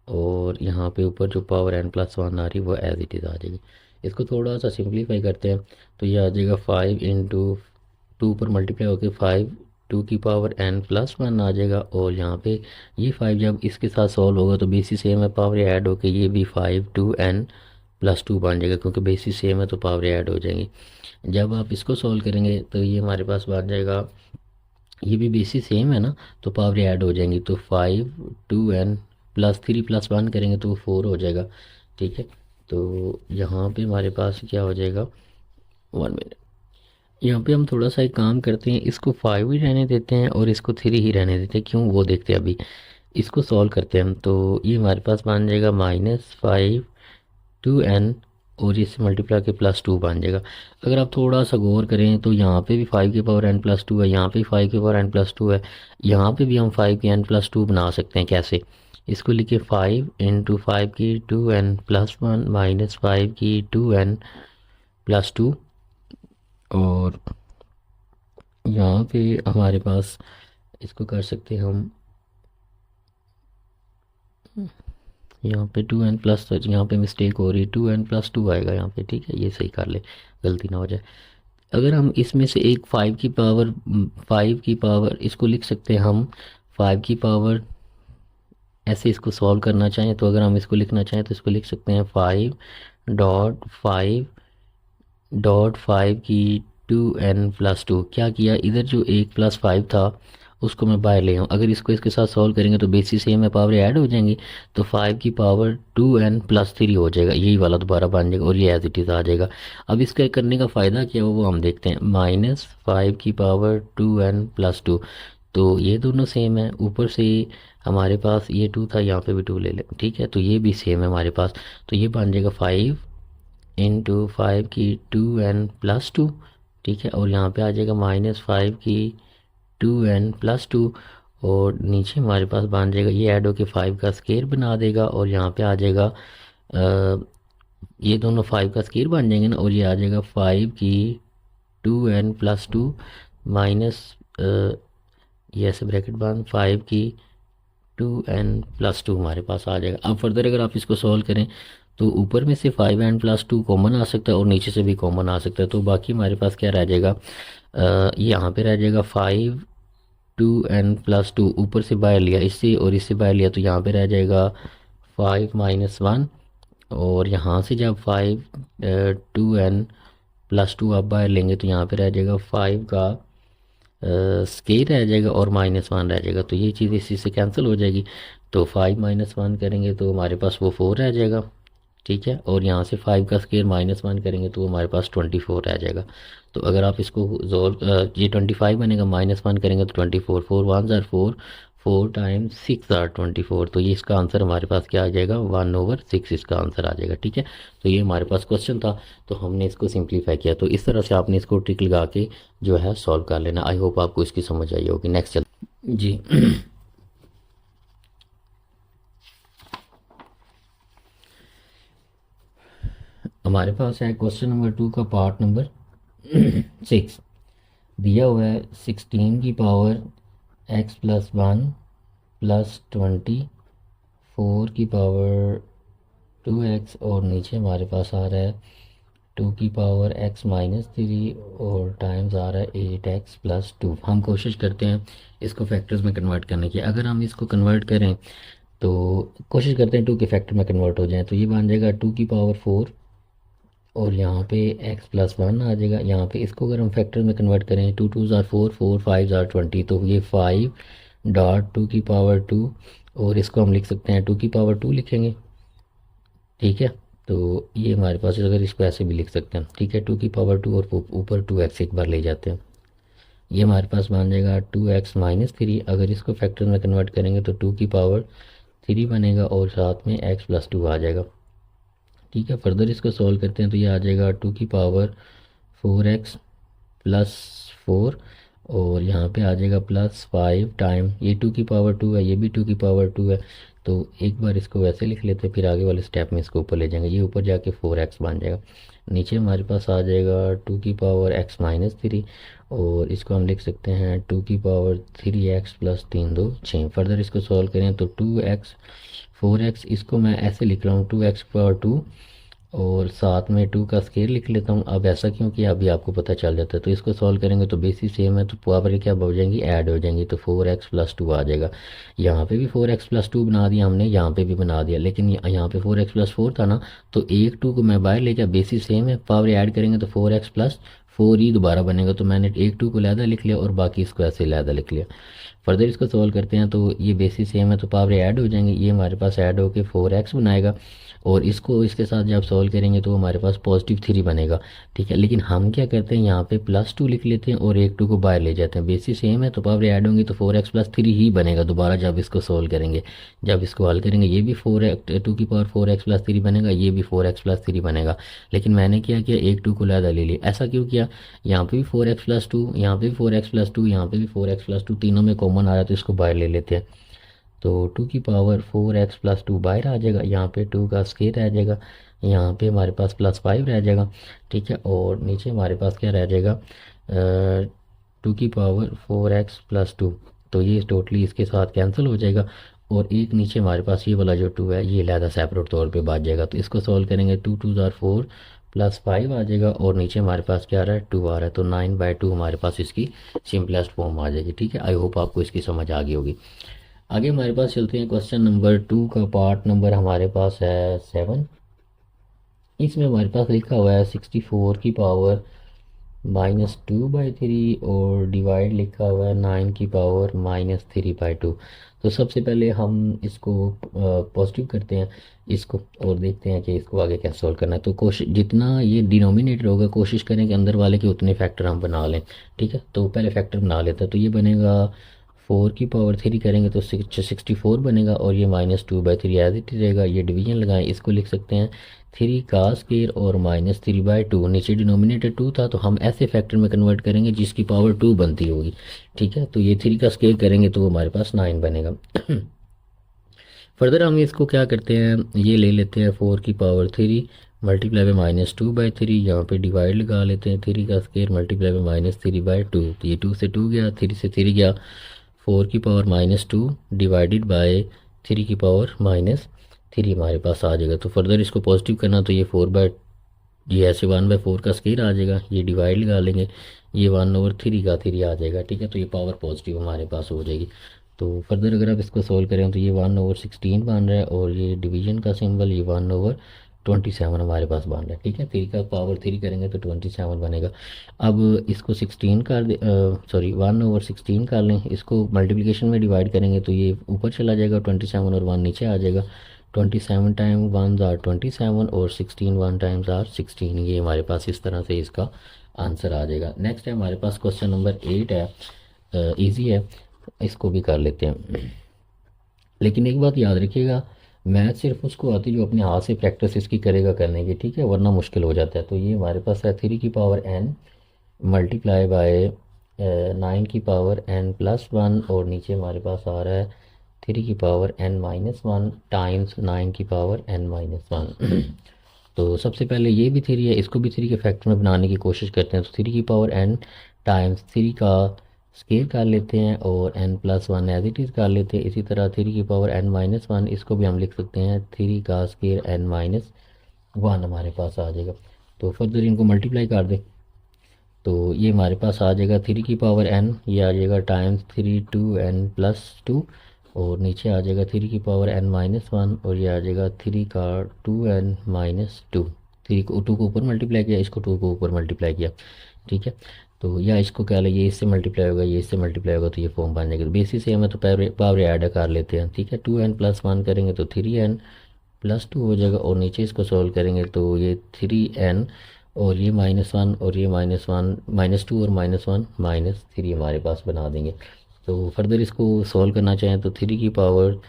और यहाँ पे ऊपर जो पावर n+1 आ रही है वो एज इट इज़ आ जाएगी। इसको थोड़ा सा सिंप्लीफाई करते हैं तो ये आ जाएगा 5 इंटू 2 पर मल्टीप्लाई होकर 5 2 की पावर n+1 आ जाएगा, और यहाँ पे ये 5 जब इसके साथ सॉल्व होगा तो बेसिस सेम है, पावर ऐड होकर ये भी 5 2n+2 बन जाएगा, क्योंकि बेसिस सेम है तो पावर ऐड हो जाएंगी। जब आप इसको सॉल्व करेंगे तो ये हमारे पास बन जाएगा, ये भी बेसिस सेम है ना तो पावर ऐड हो जाएंगी, तो 5 2n+3 +1 करेंगे तो 4 हो जाएगा। ठीक है, तो यहाँ पे हमारे पास क्या हो जाएगा, 1 मिनट, यहाँ पे हम थोड़ा सा एक काम करते हैं, इसको 5 ही रहने देते हैं और इसको 3 ही रहने देते हैं, क्यों वो देखते हैं अभी। इसको सॉल्व करते हैं हम, तो ये हमारे पास बन जाएगा -5 2n, और इससे मल्टीप्लाई के +2 बन जाएगा। अगर आप थोड़ा सा गौर करें तो यहाँ पे भी 5 की पावर n+2 है, यहाँ पे भी 5 की पावर n+2 है, यहाँ पे भी हम 5 की n+2 बना सकते हैं। कैसे, इसको लिखिए 5 इंटू 5 की 2n+1 -5 की 2n+2, और यहाँ पे हमारे पास इसको कर सकते हैं हम, यहाँ पे 2n+, यहाँ पे मिस्टेक हो रही है, 2n+2 आएगा यहाँ पे। ठीक है, ये सही कर ले, गलती ना हो जाए। अगर हम इसमें से एक 5 की पावर इसको लिख सकते हैं हम 5 की पावर, ऐसे इसको सॉल्व करना चाहें तो अगर हम इसको लिखना चाहें तो इसको लिख सकते हैं 5.5 की 2n+2। क्या किया, इधर जो 1+5 था उसको मैं बाहर ले आऊँ, अगर इसको इसके साथ सॉल्व करेंगे तो बेसिस सेम है, पावर ऐड हो जाएंगी, तो 5 की पावर 2n+3 हो जाएगा, यही वाला दोबारा बन जाएगा और ये एज इट इज़ आ जाएगा। अब इसका करने का फ़ायदा क्या हो वो हम देखते हैं, -5 की पावर 2n+2, तो ये दोनों सेम है, ऊपर से हमारे पास ये 2 था, यहाँ पे भी 2 ले लें। ठीक है, तो ये भी सेम है हमारे पास, तो ये बन जाएगा 5 इंटू 5 की 2n+2। ठीक है, और यहाँ पे आ जाएगा -5 की 2n+2, और नीचे हमारे पास बन जाएगा, ये ऐड होके 5 का स्क्वायर बना देगा, और यहाँ पे आ जाएगा ये दोनों 5 का स्क्वायर बन जाएंगे ना, और ये आ जाएगा 5 की 2n+2 माइनस ये ऐसे ब्रैकेट बंद 5 की 2n+2 हमारे पास आ जाएगा। अब फर्दर अगर आप इसको सॉल्व करें तो ऊपर में से 5n+2 कॉमन आ सकता है और नीचे से भी कॉमन आ सकता है, तो बाकी हमारे पास क्या रह जाएगा, यहाँ पे रह जाएगा 2n+2 ऊपर से बाहर लिया इससे और इससे बाहर लिया तो यहाँ पे रह जाएगा 5 - 1, और यहाँ से जब 2n+2 आप बाहर लेंगे तो यहाँ पे रह जाएगा 5 का स्केयर रह जाएगा और -1 रह जाएगा, तो ये चीज़ इसी से कैंसिल हो जाएगी। तो 5 - 1 करेंगे तो हमारे पास वो 4 रह जाएगा, ठीक है, और यहाँ से 5 का स्केयर -1 करेंगे तो हमारे पास 24 रह जाएगा। तो अगर आप इसको ये 25 बनेगा, -1 करेंगे तो 24, 4 1 ज़ार 4, 4 टाइम्स 6 ज़ार 24, तो ये इसका आंसर हमारे पास क्या आ जाएगा, 1/6 इसका आंसर आ जाएगा, ठीक है। तो ये हमारे पास क्वेश्चन था, तो हमने इसको सिंप्लीफाई किया। तो इस तरह से आपने इसको ट्रिक लगा के जो है सॉल्व कर लेना। आई होप आपको इसकी समझ आई होगी। नेक्स्ट चल जी। हमारे पास है क्वेश्चन नंबर 2 का पार्ट नंबर 6। दिया हुआ है 16 की पावर x+1 +24 की पावर 2x, और नीचे हमारे पास आ रहा है 2 की पावर x-3 और टाइम्स आ रहा है 8x+2। हम कोशिश करते हैं इसको फैक्टर्स में कन्वर्ट करने की। अगर हम इसको कन्वर्ट करें तो कोशिश करते हैं 2 के फैक्टर में कन्वर्ट हो जाए, तो ये बन जाएगा 2 की पावर 4 और यहाँ पे x+1 आ जाएगा। यहाँ पे इसको अगर हम फैक्टर में कन्वर्ट करें 2 2 ज़ार 4, 4 5 ज़ार 20, तो ये 5 2 की पावर 2, और इसको हम लिख सकते हैं 2 की पावर 2 लिखेंगे, ठीक है। तो ये हमारे पास अगर इसको ऐसे भी लिख सकते हैं, ठीक है, 2 की पावर 2 और ऊपर 2x एक बार ले जाते हैं, ये हमारे पास बन जाएगा 2x-3। अगर इसको फैक्टर में कन्वर्ट करेंगे तो 2 की पावर 3 बनेगा और साथ में x+2 आ जाएगा, ठीक है। फर्दर इसको सॉल्व करते हैं तो ये आ जाएगा 2 की पावर 4x+4, और यहाँ पे आ जाएगा +5 टाइम, ये 2 की पावर 2 है, ये भी 2 की पावर 2 है, तो एक बार इसको वैसे लिख लेते हैं, फिर आगे वाले स्टेप में इसको ऊपर ले जाएंगे, ये ऊपर जाके 4x बन जाएगा। नीचे हमारे पास आ जाएगा 2 की पावर x-3, और इसको हम लिख सकते हैं 2 की पावर 3x + 3 2 6। फर्दर इसको सॉल्व करें तो 2x 4x, इसको मैं ऐसे लिख रहा हूँ 2x की पावर 2 और साथ में 2 का स्केयर लिख लेता हूँ। अब ऐसा क्यों किया अभी आपको पता चल जाता है। तो इसको सॉल्व करेंगे तो बेसिस सेम है, तो पावर क्या हो जाएंगी, ऐड हो जाएंगी, तो 4x+2 आ जाएगा। यहाँ पे भी 4x+2 बना दिया हमने, यहाँ पे भी बना दिया, लेकिन यहाँ पे 4x+4 था ना, तो एक 2 को मैं बाहर ले गया, बेसिस सेम है, पावर ऐड करेंगे तो 4x+4 ही दोबारा बनेगा, तो मैंने एक 2 को लहदा लिख लिया और बाकी इसको ऐसे लहदा लिख लिया। फर्दर इसको सॉल्व करते हैं तो ये बेसिस सेम है, तो पावर ऐड हो जाएंगे, ये हमारे पास ऐड होके 4x बनाएगा, और इसको इसके साथ जब सॉल्व करेंगे तो हमारे पास +3 बनेगा, ठीक है। लेकिन हम क्या करते हैं, यहाँ पे +2 लिख लेते हैं और एक 2 को बाहर ले जाते हैं, बेसिस सेम है तो पावर ऐड होंगी तो 4x+3 ही बनेगा दोबारा जब इसको सॉल्व करेंगे। जब इसको हल करेंगे ये भी 2 की पावर 4x+3 बनेगा, ये भी 4x+3 बनेगा, लेकिन मैंने क्या किया, एक 2 को लहदा ले लिया। ऐसा क्यों किया, यहाँ पे भी 4x+2, यहाँ पे भी 4x+2, यहाँ पे भी 4x+2, तीनों में कॉमन आ रहा है तो इसको बाहर ले लेते हैं। तो 2 की पावर 4x+2 बाहर आ जाएगा, यहाँ पे 2 का स्केयर रह जाएगा, यहाँ पे हमारे पास +5 रह जाएगा, ठीक है, और नीचे हमारे पास क्या रह जाएगा, 2 की पावर 4x+2, तो ये टोटली इसके साथ कैंसिल हो जाएगा, और एक नीचे हमारे पास ये वाला जो 2 है ये लहदा सेपरेट तौर पे बच जाएगा। तो इसको सॉल्व करेंगे 2 2 ज़ार 4 +5 आ जाएगा, और नीचे हमारे पास क्या आ रहा है, 2 आ रहा है, तो 9/2 हमारे पास इसकी सिंपलेस्ट फॉर्म आ जाएगी, ठीक है। आई होप आपको इसकी समझ आ गई होगी। आगे हमारे पास चलते हैं, क्वेश्चन नंबर 2 का पार्ट नंबर हमारे पास है 7। इसमें हमारे पास लिखा हुआ है 64 की पावर -2/3 और डिवाइड लिखा हुआ है 9 की पावर -3/2। तो सबसे पहले हम इसको पॉजिटिव करते हैं इसको और देखते हैं कि इसको आगे कैसे सॉल्व करना है। तो कोशिश जितना ये डिनोमिनेटर होगा कोशिश करें कि अंदर वाले के उतने फैक्टर हम बना लें, ठीक है। तो पहले फैक्टर बना लेते हैं, तो ये बनेगा 4 की पावर 3 करेंगे तो 64 बनेगा, और ये -2/3 एज इट रहेगा। ये डिवीजन लगाएं, इसको लिख सकते हैं 3 का स्केयर और -3/2, नीचे डिनोमिनेटर 2 था तो हम ऐसे फैक्टर में कन्वर्ट करेंगे जिसकी पावर 2 बनती होगी, ठीक है। तो ये 3 का स्केयर करेंगे तो हमारे पास 9 बनेगा। फर्दर हम इसको क्या करते हैं, ये ले लेते हैं 4 की पावर 3 मल्टीप्लाई बाई -2/3, यहाँ पे डिवाइड लगा लेते हैं 3 का स्केयर मल्टीप्लाई बाई -3/2, तो ये 2 से 2 गया, 3 से 3 गया, 4 की पावर -2 डिवाइडेड बाय 3 की पावर -3 हमारे पास आ जाएगा। तो फर्दर इसको पॉजिटिव करना तो ये 4/, ये ऐसे 1/4 का स्केयर आ जाएगा, ये डिवाइड लगा लेंगे, ये 1/3 का 3 आ जाएगा। ठीक है, तो ये पावर पॉजिटिव हमारे पास हो जाएगी। तो फर्दर अगर आप इसको सोल्व करें तो ये 1/16 बन रहा है, और ये डिवीजन का सिंबल ये 1/27 हमारे पास बन रहा है। ठीक है, 3 का पावर 3 करेंगे तो 27 बनेगा। अब इसको 16 कर दे, सॉरी 1/16 कर लें, इसको मल्टीप्लिकेशन में डिवाइड करेंगे तो ये ऊपर चला जाएगा 27 और 1 नीचे आ जाएगा। 27 टाइम 1 आर 27 और 16 1 टाइम्स आर 16। ये हमारे पास इस तरह से इसका आंसर आ जाएगा। नेक्स्ट है हमारे पास क्वेश्चन नंबर 8 है, इजी है, इसको भी कर लेते हैं। लेकिन एक बात याद रखिएगा, मैथ सिर्फ उसको आती जो अपने हाथ से प्रैक्टिस इसकी करेगा करने की। ठीक है, वरना मुश्किल हो जाता है। तो ये हमारे पास है 3 की पावर n मल्टीप्लाई बाय 9 की पावर n+1, और नीचे हमारे पास आ रहा है 3 की पावर n-1 टाइम्स 9 की पावर n-1। तो सबसे पहले ये भी 3 है, इसको भी 3 के फैक्टर में बनाने की कोशिश करते हैं। तो 3 की पावर n टाइम्स 3 का स्केयर कर लेते हैं और n+1 एज इट इज़ कर लेते हैं। इसी तरह 3 की पावर n-1 इसको भी हम लिख सकते हैं 3 का स्केयर n-1 हमारे पास आ जाएगा। तो फर्दर इनको मल्टीप्लाई कर दें तो ये हमारे पास आ जाएगा 3 की पावर n, ये आ जाएगा टाइम्स 3 2n+2, और नीचे आ जाएगा 3 की पावर n-1, और ये आ जाएगा 3 का 2n-2। 3 को 2 को ऊपर मल्टीप्लाई किया, इसको 2 को ऊपर मल्टीप्लाई किया। ठीक है, तो या इसको क्या ये इससे मल्टीप्लाई होगा, ये इससे मल्टीप्लाई होगा, तो ये फॉर्म बन जाएगा। बेसिस सेम है तो पावर ऐड कर लेते हैं। ठीक है, 2n+1 करेंगे तो 3n+2 हो जाएगा, और नीचे इसको सॉल्व करेंगे तो ये 3n और ये -1 और ये -1 -2 और -1 -3 हमारे पास बना देंगे। तो फर्दर इसको सॉल्व करना चाहें तो 3 की पावर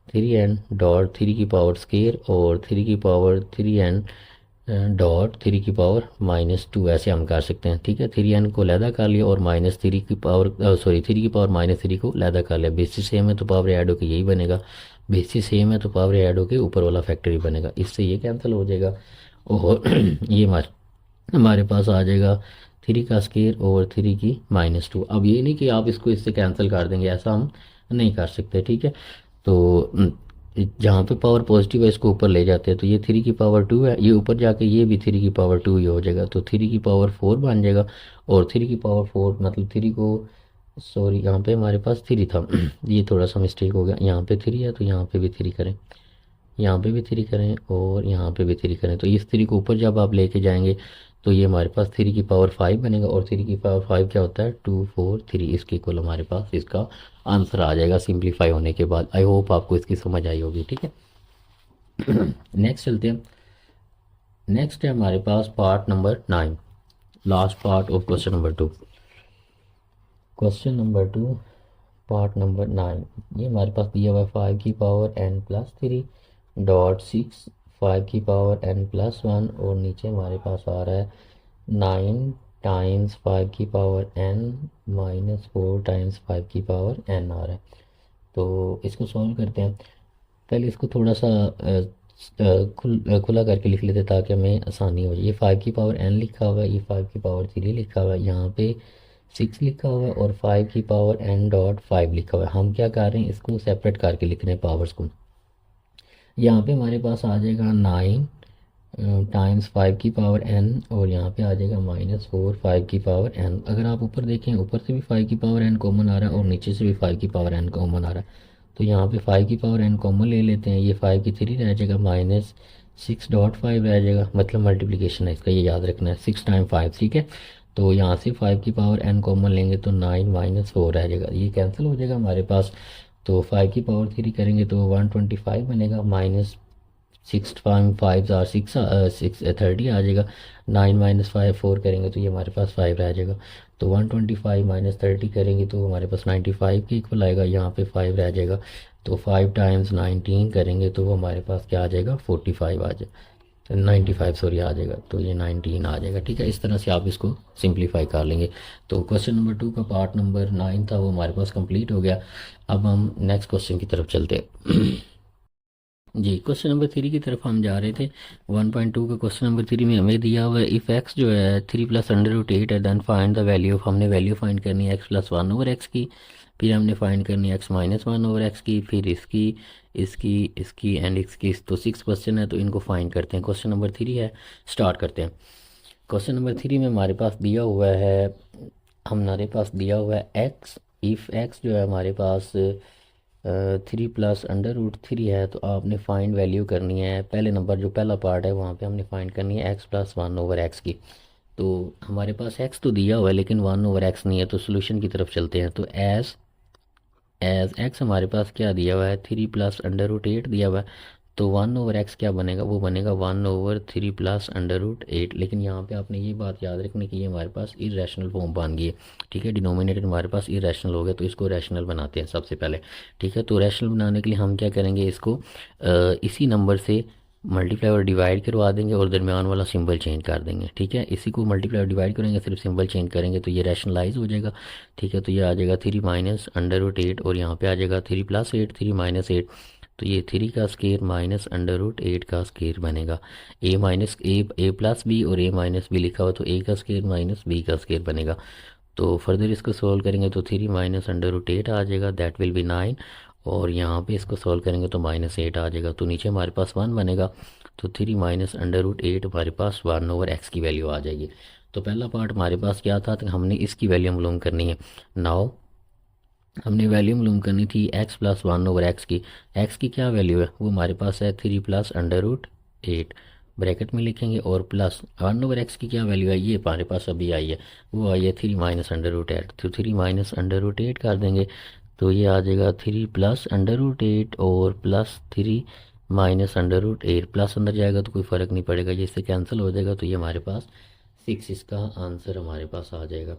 3n डॉट 3 की पावर स्केयर और 3 की पावर 3n डॉट 3 की पावर -2 ऐसे हम कर सकते हैं। ठीक है, 3n को लैदा कर लिया और -3 की पावर सॉरी 3 की पावर -3 को लैदा कर लिया। बेसिस सेम है तो पावर ऐड होकर यही बनेगा, बेसिस सेम है तो पावर ऐड होकर ऊपर वाला फैक्टर ही बनेगा। इससे ये कैंसिल हो जाएगा, और ये हमारे पास आ जाएगा 3 का स्केयर और 3 की -2। अब ये नहीं कि आप इसको इससे कैंसिल कर देंगे, ऐसा हम नहीं कर सकते। ठीक है, तो जहाँ पे पावर पॉजिटिव है इसको ऊपर ले जाते हैं, तो ये 3 की पावर 2 है, ये ऊपर जाके ये भी 3 की पावर 2 ही हो जाएगा, तो 3 की पावर 4 बन जाएगा। और 3 की पावर 4 मतलब 3 को, सॉरी यहाँ पे हमारे पास 3 था, ये थोड़ा सा मिस्टेक हो गया, यहाँ पे 3 है तो यहाँ पे भी 3 करें, यहाँ पे भी 3 करें और यहाँ पे भी 3 करें। तो इस 3 को ऊपर जब आप लेके जाएंगे तो ये हमारे पास 3 की पावर 5 बनेगा, और 3 की पावर 5 क्या होता है 2 4 3, इसके इक्वल हमारे पास इसका आंसर आ जाएगा सिंप्लीफाई होने के बाद। आई होप आपको इसकी समझ आई होगी। ठीक है, नेक्स्ट चलते हैं। नेक्स्ट है हमारे पास part number 9, last part of question number 2। Question number 2 part number 9, ये हमारे पास दिया हुआ है 5 की पावर n+3 डॉट 6 5 की पावर n+1, और नीचे हमारे पास आ रहा है 9 टाइम्स 5 की पावर n-4 टाइम्स 5 की पावर n आ रहा है। तो इसको सॉल्व करते हैं। पहले इसको थोड़ा सा खुला करके लिख लेते ताकि हमें आसानी हो जाए। ये 5 की पावर n लिखा हुआ है, ये 5 की पावर 3 लिखा हुआ है, यहाँ पे 6 लिखा हुआ है, और 5 की पावर n.5 लिखा हुआ है। हम क्या कर रहे हैं, इसको सेपरेट करके लिख रहे हैं पावर्स को। यहाँ पे हमारे पास आ जाएगा 9 टाइम्स 5 की पावर n, और यहाँ पे आ जाएगा -4 5 की पावर n। अगर आप ऊपर देखें, ऊपर से भी 5 की पावर n कॉमन आ रहा है और नीचे से भी 5 की पावर n कॉमन आ रहा है। तो यहाँ पे 5 की पावर n कॉमन ले लेते हैं, ये 5 की 3 रह जाएगा, -6.5 रह जाएगा, मतलब मल्टीप्लिकेशन है इसका, ये याद रखना है 6 टाइम 5। ठीक है, तो यहाँ से 5 की पावर n कॉमन लेंगे तो 9 -4 रह जाएगा, ये कैंसिल हो जाएगा हमारे पास। तो 5 की पावर 3 करेंगे तो 125 बनेगा, -6 टाइम 5 आर 6 30 आ जाएगा। 9 - 5 4 करेंगे तो ये हमारे पास 5 रह जाएगा। तो 125 - 30 करेंगे तो हमारे पास 95 के इक्वल आएगा, यहाँ पे 5 रह जाएगा। तो 5 टाइम्स 19 करेंगे तो वो हमारे पास क्या आ जाएगा 45 आ जाएगा, 95 सॉरी आ जाएगा, तो ये 19 आ जाएगा। ठीक है, इस तरह से आप इसको सिंप्लीफाई कर लेंगे। तो क्वेश्चन नंबर 2 का पार्ट नंबर 9 था वो हमारे पास कंप्लीट हो गया। अब हम नेक्स्ट क्वेश्चन की तरफ चलते हैं। जी, क्वेश्चन नंबर 3 की तरफ हम जा रहे थे। 1.2 का क्वेश्चन नंबर 3 में हमें दिया हुआ है इफ़ एक्स जो है 3 + √8 है, then find the value of, हमने वैल्यू फाइंड करनी है x + 1/x की। फिर हमने फाइंड करनी है x minus one over x की, फिर इसकी इसकी इसकी एंड इसकी। तो 6 क्वेश्चन है तो इनको फाइंड करते हैं। क्वेश्चन नंबर 3 है, स्टार्ट करते हैं। क्वेश्चन नंबर 3 में हमारे पास दिया हुआ है, हमारे पास दिया हुआ है एक्स, इफ़ एक्स जो है हमारे पास 3 + √3 है, तो आपने फाइंड वैल्यू करनी है। पहले नंबर जो पहला पार्ट है वहाँ पे हमने फाइंड करनी है x+1/x की। तो हमारे पास x तो दिया हुआ है लेकिन 1/x नहीं है, तो सोल्यूशन की तरफ चलते हैं। तो एज x हमारे पास क्या दिया हुआ है, 3 + √8 दिया हुआ है। तो 1/x क्या बनेगा, वो बनेगा 1/3 + √8। लेकिन यहाँ पे आपने ये बात याद रखनी कि ये हमारे पास इरेशनल फॉर्म बन गई है। ठीक है, डिनोमिनेटर हमारे पास इरेशनल हो गया, तो इसको रैशनल बनाते हैं सबसे पहले। ठीक है, तो रैशनल बनाने के लिए हम क्या करेंगे, इसको इसी नंबर से मल्टीप्लाई और डिवाइड करवा देंगे और दरमियान वाला सिंबल चेंज कर देंगे। ठीक है, इसी को मल्टीप्लाई और डिवाइड करेंगे, सिर्फ सिंबल चेंज करेंगे तो ये रैशनलाइज हो जाएगा। ठीक है, तो ये आ जाएगा 3 - √8 और यहाँ पे आ जाएगा 3 + 8, 3 - 8। तो ये 3 का स्केयर माइनस √8 का स्केयर बनेगा। a+b और a-b लिखा हुआ, तो a का स्केयर माइनस b का स्केयर बनेगा। तो फर्दर इसको सोल्व करेंगे तो 3 - √8 आ जाएगा, दैट विल बी 9। और यहाँ पे इसको सोल्व करेंगे तो -8 आ जाएगा, तो नीचे हमारे पास 1 बनेगा। तो 3 - √8 हमारे पास 1/x की वैल्यू आ जाएगी। तो पहला पार्ट हमारे पास क्या था, तो हमने इसकी वैल्यू मालूम करनी है। नाउ हमने वैल्यू मालूम करनी थी x+1/x की। x की क्या वैल्यू है, वो हमारे पास है 3 + √8, ब्रैकेट में लिखेंगे, और प्लस 1/x की क्या वैल्यू है, ये हमारे पास अभी आई है, वो आई है 3 - √8। तो 3 - √8 कर देंगे तो ये आ जाएगा 3 + √8 और प्लस 3 - √8। प्लस अंदर जाएगा तो कोई फ़र्क नहीं पड़ेगा, ये इससे कैंसिल हो जाएगा, तो ये हमारे पास 6 इसका आंसर हमारे पास आ जाएगा।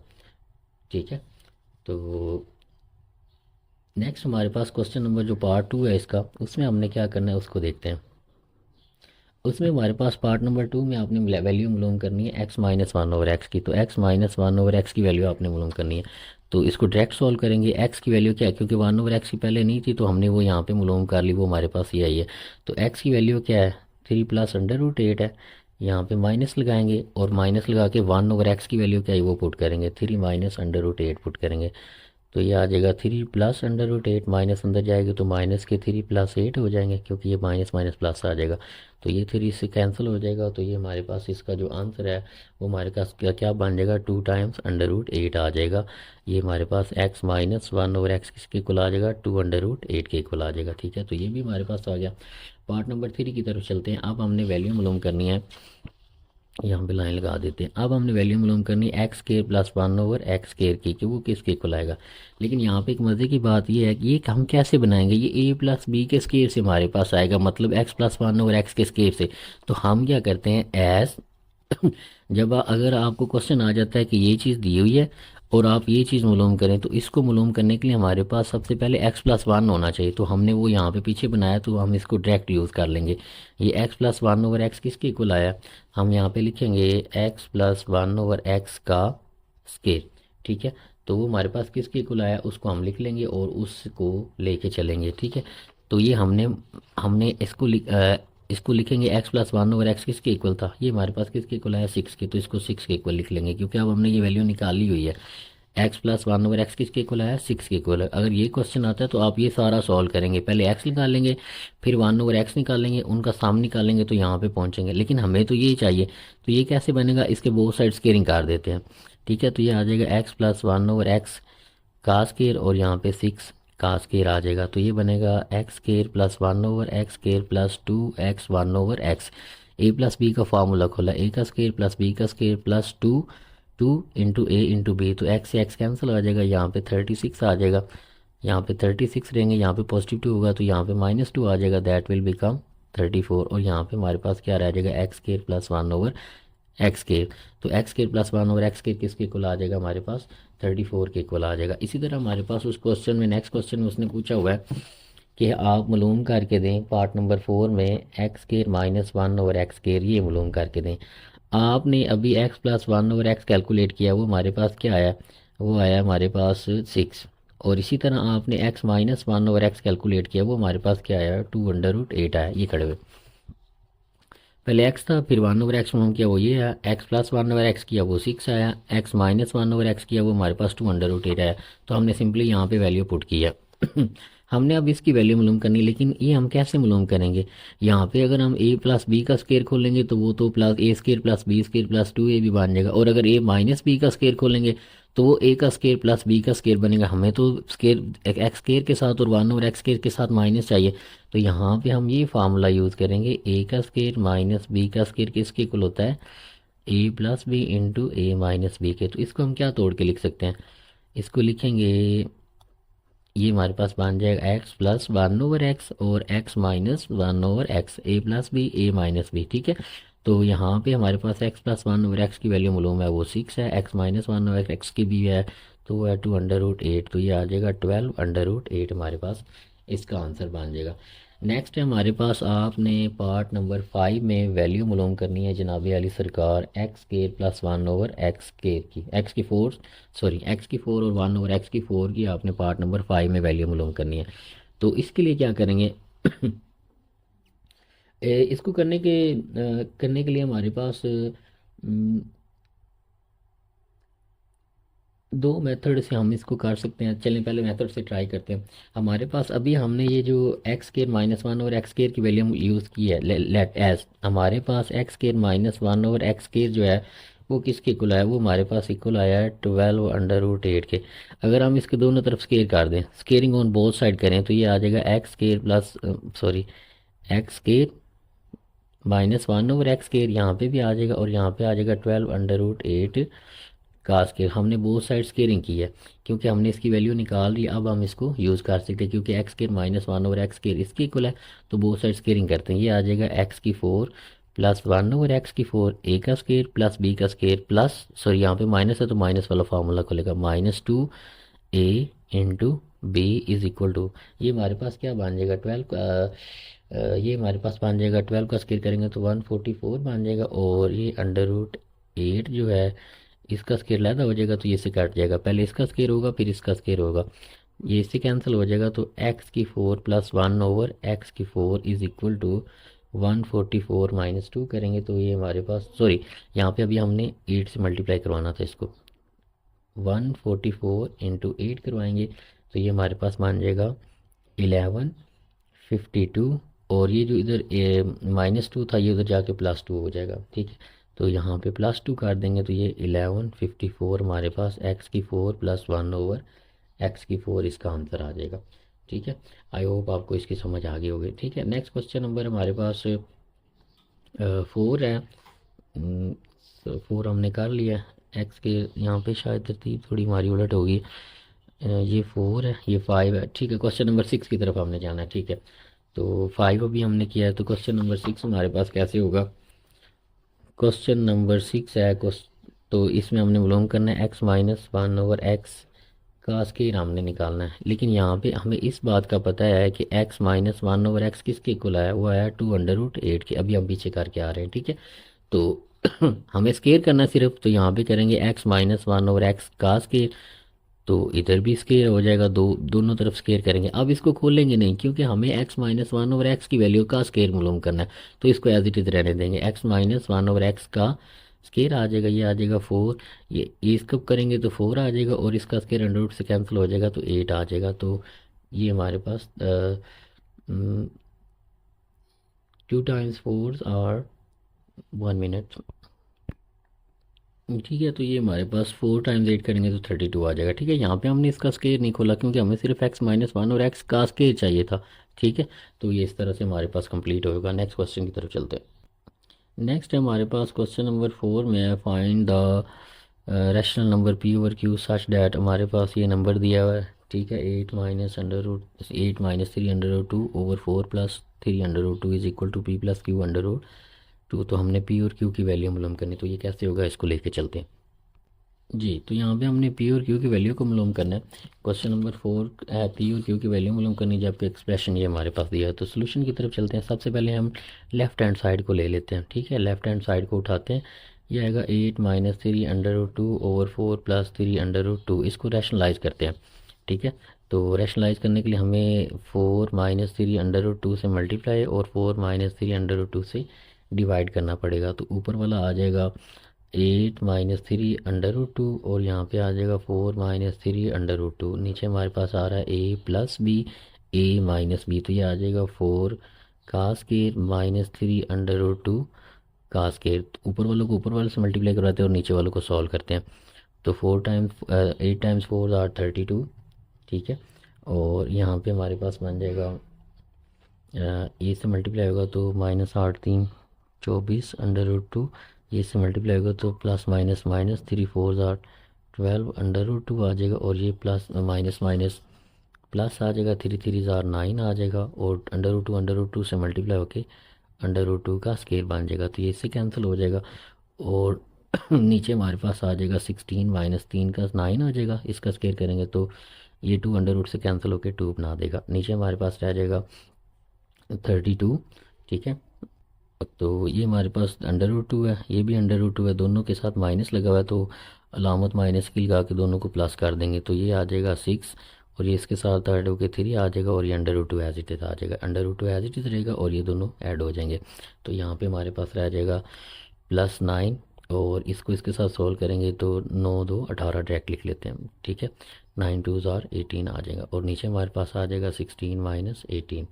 ठीक है, तो नेक्स्ट हमारे पास क्वेश्चन नंबर जो पार्ट 2 है इसका, उसमें हमने क्या करना है उसको देखते हैं। उसमें हमारे पास पार्ट नंबर 2 में आपने वैल्यू मालूम करनी है x-1/x की। तो x-1/x की वैल्यू आपने मालूम करनी है। तो इसको डायरेक्ट सॉल्व करेंगे। x की वैल्यू क्या है, क्योंकि 1/x की पहले नहीं थी तो हमने वो यहाँ पे मालूम कर ली, वो हमारे पास ये आई है। तो x की वैल्यू क्या है, 3 + √8 है। यहाँ पे माइनस लगाएंगे और माइनस लगा के 1/x की वैल्यू क्या है वो पुट करेंगे, 3 - √8 पुट करेंगे। तो ये आ जाएगा 3 + √8, माइनस अंदर जाएगी तो माइनस के 3 + 8 हो जाएंगे, क्योंकि ये माइनस माइनस प्लस आ जाएगा। तो ये 3 से कैंसिल हो जाएगा, तो ये हमारे पास इसका जो आंसर है वो हमारे पास क्या क्या बन जाएगा, 2 टाइम्स √8 आ जाएगा। ये हमारे पास x-1/x किसके इक्वल आ जाएगा, 2 √8 के इक्वल आ जाएगा। ठीक है, तो ये भी हमारे पास आ गया। पार्ट नंबर 3 की तरफ चलते हैं। अब हमने वैल्यू मालूम करनी है, यहाँ पे लाइन लगा देते हैं। अब हमने वैल्यू मालूम करनी है x² + 1/x² की, कि वो किसके इक्वल आएगा। लेकिन यहाँ पे एक मज़े की बात ये है कि ये हम कैसे बनाएंगे, ये a+b के स्केयर से हमारे पास आएगा, मतलब x+1/x के स्केयर से। तो हम क्या करते हैं, एज जब अगर आपको क्वेश्चन आ जाता है कि ये चीज़ दी हुई है और आप ये चीज़ मालूम करें, तो इसको मालूम करने के लिए हमारे पास सबसे पहले x+1 होना चाहिए। तो हमने वो यहाँ पे पीछे बनाया, तो हम इसको डायरेक्ट यूज़ कर लेंगे। ये x+1/x किसके इक्वल आया, हम यहाँ पे लिखेंगे x+1/x का स्केयर। ठीक है, तो वो हमारे पास किसके इक्वल आया उसको हम लिख लेंगे और उसको लेके चलेंगे। ठीक है, तो ये हमने हमने इसको लिखेंगे x+1/x किसके इक्वल था, ये हमारे पास किसके इक्वल आया, 6 के, तो इसको 6 के इक्वल लिख लेंगे, क्योंकि अब हमने ये वैल्यू निकाली हुई है। x+1/x किसके इक्वल आया, 6 के इक्वल है। अगर ये क्वेश्चन आता है तो आप ये सारा सॉल्व करेंगे, पहले x निकालेंगे, फिर 1/x निकालेंगे, उनका साम निकालेंगे, तो यहाँ पे पहुँचेंगे। लेकिन हमें तो ये चाहिए, तो ये कैसे बनेगा, इसके बोथ साइड स्केयरिंग कर देते हैं। ठीक है, तो ये आ जाएगा x+1/x का स्केयर और यहाँ पे 6 का स्केयर आ जाएगा। तो ये बनेगा x² + 1/x² + 2x 1/x। a+b का फार्मूला खोला, a का स्केयर प्लस b का square plus 2 into a into b, तो x से x कैंसिल आ जाएगा, यहाँ पे 36 आ जाएगा। यहाँ पे 36 रहेंगे, यहाँ पे +2 होगा तो यहाँ पे -2 आ जाएगा, दैट विल बिकम 34। और यहाँ पे हमारे पास क्या रह जाएगा, x² + 1/x²। तो x² + 1/x² किसके इक्वल आ जाएगा, हमारे पास 34 के इक्वल आ जाएगा। इसी तरह हमारे पास उस क्वेश्चन में, नेक्स्ट क्वेश्चन में उसने पूछा हुआ है कि आप मालूम करके दें पार्ट नंबर 4 में x² - 1/x², ये मालूम करके दें। आपने अभी x+1/x कैलकुलेट किया, वो हमारे पास क्या आया, वो आया हमारे पास 6। और इसी तरह आपने x - 1/x कैलकुलेट किया, वो हमारे पास क्या आया, 2 √8 आया, ये खड़े हुए। पहले एक्स था, फिर 1/x मूव किया वो ये आया, एक्स प्लस 1/x किया वो 6 आया, एक्स माइनस 1/x किया वो हमारे पास 2√8 आया। तो हमने सिंपली यहाँ पे वैल्यू पुट किया। हमने अब इसकी वैल्यू मालूम करनी, लेकिन ये हम कैसे मालूम करेंगे? यहाँ पे अगर हम ए प्लस बी का स्केयर खोलेंगे तो वो तो plus A square plus B square plus 2a भी बन जाएगा, और अगर ए माइनस बी का स्केयर खोलेंगे तो वो ए का स्केयर प्लस बी का स्केयर बनेगा। हमें तो स्केयर एक्स स्केयर के साथ और 1/x स्केयर के साथ माइनस चाहिए। तो यहाँ पे हम ये फार्मूला यूज़ करेंगे, ए का स्केयर माइनस बी का स्केयर किसके इक्वल होता है? ए प्लस बी इंटू ए माइनस बी के। तो इसको हम क्या तोड़ के लिख सकते हैं? इसको लिखेंगे, ये हमारे पास बन जाएगा एक्स प्लस 1/x और एक्स माइनस 1/x, ए प्लस बी ए माइनस बी। ठीक है, तो यहाँ पे हमारे पास एक्स प्लस 1/x की वैल्यू मालूम है वो 6 है, एक्स माइनस 1/x की भी है तो वो है 2√8। तो ये आ जाएगा 12√8 हमारे पास इसका आंसर बन जाएगा। नेक्स्ट है हमारे पास, आपने पार्ट नंबर 5 में वैल्यू मालूम करनी है जनाब अली सरकार, x square plus 1/x square की, एक्स की फोर, सॉरी एक्स की 4 और 1/x की 4 की आपने पार्ट नंबर 5 में वैल्यू मालूम करनी है। तो इसके लिए क्या करेंगे? इसको करने के लिए हमारे पास दो मेथड से हम इसको कर सकते हैं। चलें पहले मेथड से ट्राई करते हैं। हमारे पास अभी हमने ये जो x square minus 1/x square की वैल्यू यूज़ की है, लेट एस हमारे पास x square minus 1/x square जो है वो किसके इक्वल आया? वो हमारे पास इक्वल आया है 12√8 के। अगर हम इसके दोनों तरफ स्केयर कर दें, स्केयरिंग ऑन बोथ साइड करें, तो ये आ जाएगा x square plus sorry x square minus 1/x square, यहाँ पे भी आ जाएगा और यहाँ पे आ जाएगा 12√8 का स्केयर। हमने बोथ साइड स्केयरिंग की है क्योंकि हमने इसकी वैल्यू निकाल ली। अब हम इसको यूज़ कर सकते हैं क्योंकि x square minus 1/x square इसके इक्वल है, तो बोथ साइड स्केयरिंग करते हैं। ये आ जाएगा एक्स की 4 प्लस 1/x की 4 ए का स्केयर प्लस बी का स्केयर प्लस, सॉरी यहाँ पे माइनस है तो माइनस वाला फार्मूला खुलेगा, -2a into B is equal to, ये हमारे पास क्या बन जाएगा 12 ये हमारे पास बन जाएगा 12 का स्केयर करेंगे तो 144 बन जाएगा, और ये √8 जो है इसका स्केयर लैदा हो जाएगा तो ये से कट जाएगा, पहले इसका स्केयर होगा फिर इसका स्केयर होगा, ये इससे कैंसिल हो जाएगा। तो एक्स की 4 प्लस 1/x की 4 इज इक्वल टू 144 माइनस 2 करेंगे तो ये हमारे पास, सॉरी यहाँ पे अभी हमने 8 से मल्टीप्लाई करवाना था इसको, 144 इंटू 8 करवाएंगे तो ये हमारे पास मान जाएगा 1152, और ये जो इधर -2 था ये उधर जाके +2 हो जाएगा। ठीक है, तो यहाँ पे +2 कर देंगे तो ये 1154 हमारे पास एक्स की 4 प्लस 1/x की 4 इसका आंसर आ जाएगा। ठीक है, आई होप आपको इसकी समझ आ गई होगी। ठीक है, नेक्स्ट क्वेश्चन नंबर हमारे पास 4 है। 4 हमने कर लिया, एक्स के यहाँ पे शायद तरतीब थोड़ी हमारी उलट होगी, ये 4 है ये 5 है। ठीक है, क्वेश्चन नंबर 6 की तरफ हमने जाना है। ठीक है, तो 5 अभी हमने किया है, तो क्वेश्चन नंबर 6 हमारे पास कैसे होगा? क्वेश्चन नंबर 6 है तो इसमें हमने मालूम करना है एक्स माइनस 1/x का स्केयर हमने निकालना है, लेकिन यहाँ पे हमें इस बात का पता है कि एक्स माइनस 1/x किसके इक्वल आया? वो आया 2√8 के, अभी हम पीछे करके आ रहे हैं। ठीक है, तो हमें स्केयर करना है सिर्फ, तो यहाँ पे करेंगे एक्स माइनस 1/x का स्केयर, तो इधर भी स्केयर हो जाएगा, दोनों तरफ स्केयर करेंगे। अब इसको खोलेंगे नहीं क्योंकि हमें एक्स माइनस 1/x की वैल्यू का स्केयर मालूम करना है, तो इसको एज इट इज़ रहने देंगे। एक्स माइनस 1/x का स्केयर आ जाएगा, ये आ जाएगा 4, ये इसको करेंगे तो 4 आ जाएगा और इसका स्केयर अंडर रूट से कैंसिल हो जाएगा तो 8 आ जाएगा। तो ये हमारे पास 2 टाइम्स 4 आर 1 मिनट। ठीक है, तो ये हमारे पास 4 टाइम्स 8 करेंगे तो 32 आ जाएगा। ठीक है, यहाँ पे हमने इसका स्केयर नहीं खोला क्योंकि हमें सिर्फ एक्स माइनस 1/x का स्केयर चाहिए था। ठीक है, तो ये इस तरह से हमारे पास कंप्लीट होगा। नेक्स्ट क्वेश्चन की तरफ चलते हैं। नेक्स्ट है हमारे पास क्वेश्चन नंबर 4 में है, find the rational number P over Q such that, हमारे पास ये नंबर दिया हुआ है। ठीक है, 8 - √3/2/4 + 3/2 is equal to P plus Q √2। तो हमने पी और क्यू की वैल्यू मालूम करनी, तो ये कैसे होगा इसको लेके चलते हैं। जी, तो यहाँ पे हमने पी और क्यू की वैल्यू को मालूम करना है। क्वेश्चन नंबर 4 है, पी और क्यू की वैल्यू मालूम करनी है, जबकि एक्सप्रेशन ये हमारे पास दिया है। तो सोल्यूशन की तरफ चलते हैं। सबसे पहले हम लेफ्ट हैंड साइड को ले लेते हैं। ठीक है, लेफ्ट हैंड साइड को उठाते हैं, ये आएगा 8 - 3/2/4 + 3/2। इसको रैशनलाइज करते हैं। ठीक है, तो रैशनलाइज करने के लिए हमें 4 - 3/2 से मल्टीप्लाई और 4 - 3/2 से डिवाइड करना पड़ेगा। तो ऊपर वाला आ जाएगा 8 - 3 √2 और यहाँ पे आ जाएगा 4 - 3 √2। नीचे हमारे पास आ रहा है a+b a-b, तो ये आ जाएगा 4 cos² - 3 √2 cos²। ऊपर वालों को ऊपर वाले से मल्टीप्लाई करवाते हैं और नीचे वालों को सॉल्व करते हैं। तो 8 × 4 = 32, ठीक है। और यहाँ पे हमारे पास बन जाएगा ए से मल्टीप्लाई होगा तो -8 × 3 = 24 √2। ये से मल्टीप्लाई होगा तो प्लस माइनस माइनस 3 × 4 = 12 √2 आ जाएगा। और ये प्लस माइनस माइनस प्लस आ जाएगा, 3 × 3 = 9 आ जाएगा। और √2 से मल्टीप्लाई होके √2 का स्केयर बन जाएगा। तो ये इससे कैंसिल हो जाएगा। और नीचे हमारे पास आ जाएगा 16 - 3 का 9 आ जाएगा। इसका स्केयर करेंगे तो ये 2 √ से कैंसिल होकर 2 बना देगा। नीचे हमारे पास रह जाएगा 32, ठीक है। तो ये हमारे पास √2 है, ये भी √2 है, दोनों के साथ माइनस लगा हुआ है तो अलामत माइनस की लगा के दोनों को प्लस कर देंगे। तो ये आ जाएगा 6 और ये इसके साथ ऐड होकर 3 आ जाएगा। और ये √2 एज इट इज़ आ जाएगा, √2 एज इट इज़ रहेगा और ये दोनों ऐड हो जाएंगे। तो यहाँ पे हमारे पास रह जाएगा +9 और इसको इसके साथ सोल्व करेंगे तो 9 2 18 डायरेक्ट लिख लेते हैं, ठीक है। 9 2 = 18 आ जाएगा। और नीचे हमारे पास आ जाएगा 16 - 18।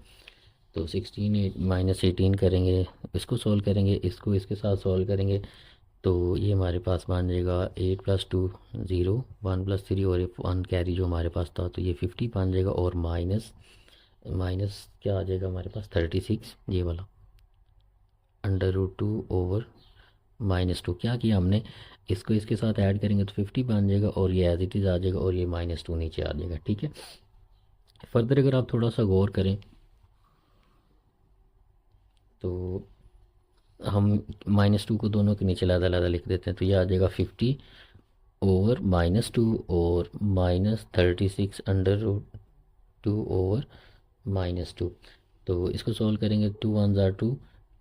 तो 16 - 18 करेंगे, इसको सॉल्व करेंगे, इसको इसके साथ सॉल्व करेंगे तो ये हमारे पास बन जाएगा 8 + 2 0 1 + 3 और 1 कैरी जो हमारे पास था तो ये 50 बन जाएगा। और माइनस माइनस क्या आ जाएगा हमारे पास 36, ये वाला √2 ओवर -2। क्या किया हमने, इसको इसके साथ ऐड करेंगे तो 50 बन जाएगा और ये एज इट इज़ आ जाएगा और ये -2 नीचे आ जाएगा, ठीक है। फर्दर अगर आप थोड़ा सा गौर करें तो हम -2 को दोनों के नीचे अलग-अलग लिख देते हैं। तो ये आ जाएगा 50 ओवर -2 और -36 √2 ओवर -2। तो इसको सॉल्व करेंगे 2 1 ज़ार 2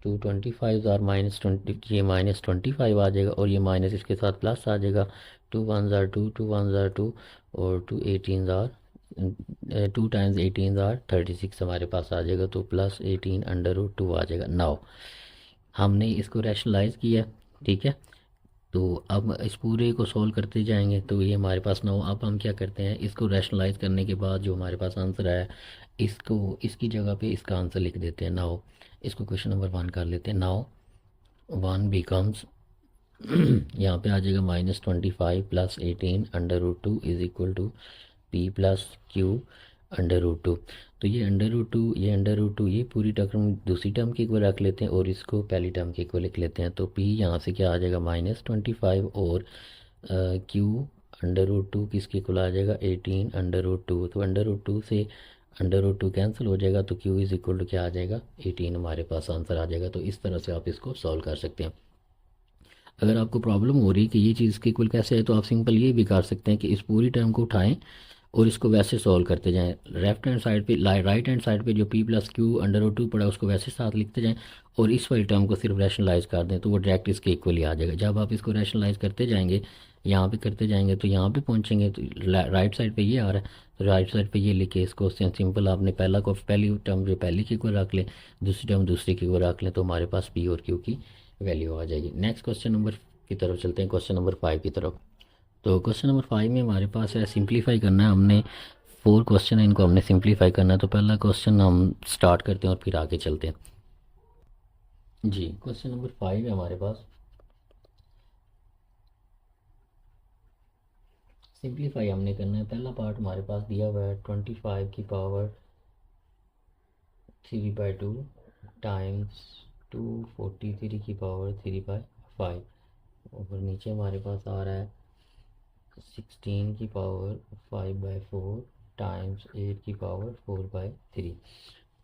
2 25 ज़ार -20, ये -25 आ जाएगा और ये माइनस इसके साथ प्लस आ जाएगा। 2 1 ज़ार 2 2 1 ज़ार 2 और 2 18 ज़ार 2 टाइम्स 18 ज़ार 36 हमारे पास आ जाएगा। तो +18 √2 आ जाएगा। नाउ हमने इसको रैशनलाइज़ किया, ठीक है। तो अब इस पूरे को सॉल्व करते जाएंगे तो ये हमारे पास नाउ अब हम क्या करते हैं, इसको रैशनलाइज़ करने के बाद जो हमारे पास आंसर आया इसको इसकी जगह पे इसका आंसर लिख देते हैं। नाउ इसको क्वेश्चन नंबर 1 कर लेते हैं। नाउ 1 बिकम्स यहाँ पे आ जाएगा -25 + 18 √2 = p+q √2। तो ये √2 ये पूरी टर्म दूसरी टर्म के इक्वल रख लेते हैं और इसको पहली टर्म के इक्वल लिख लेते हैं। तो p यहाँ से क्या आ जाएगा -25 और q √2 किसके इक्वल आ जाएगा 18 √2। तो √2 से √2 कैंसिल हो जाएगा तो q = क्या आ जाएगा 18 हमारे पास आंसर आ जाएगा। तो इस तरह से आप इसको सॉल्व कर सकते हैं। अगर आपको प्रॉब्लम हो रही है कि ये चीज़ के इक्वल कैसे है तो आप सिंपल ये भी कर सकते हैं कि इस पूरी टर्म को उठाएं और इसको वैसे सॉल्व करते जाएं। लेफ्ट हैंड साइड पे राइट हैंड साइड पे जो p+q √2 पड़ा उसको वैसे साथ लिखते जाएं और इस वाली टर्म को सिर्फ रैशनलाइज कर दें तो वो डायरेक्ट इसके इक्वली आ जाएगा। जब आप इसको रैशनलाइज करते जाएंगे यहाँ पे करते जाएंगे तो यहाँ पे पहुँचेंगे तो राइट साइड पे ये आ रहा है तो राइट साइड पे ये लिखे इसको सिंपल आपने पहली टर्म जो पहली के इक्वल रख लें, दूसरी टर्म दूसरी के इक्वल रख लें तो हमारे पास p और q की वैल्यू आ जाएगी। नेक्स्ट क्वेश्चन नंबर की तरफ चलते हैं, क्वेश्चन नंबर 5 की तरफ। तो क्वेश्चन नंबर 5 में हमारे पास है सिंप्लीफाई करना है, हमने 4 क्वेश्चन है इनको हमने सिंप्लीफाई करना है। तो पहला क्वेश्चन हम स्टार्ट करते हैं और फिर आगे चलते हैं। जी क्वेश्चन नंबर 5 है हमारे पास, सिंप्लीफाई हमने करना है। पहला पार्ट हमारे पास दिया हुआ है 25 की पावर 3/2 टाइम्स 243 की पावर 3/5 और नीचे हमारे पास आ रहा है 16 की पावर 5/4 टाइम्स 8 की पावर 4/3।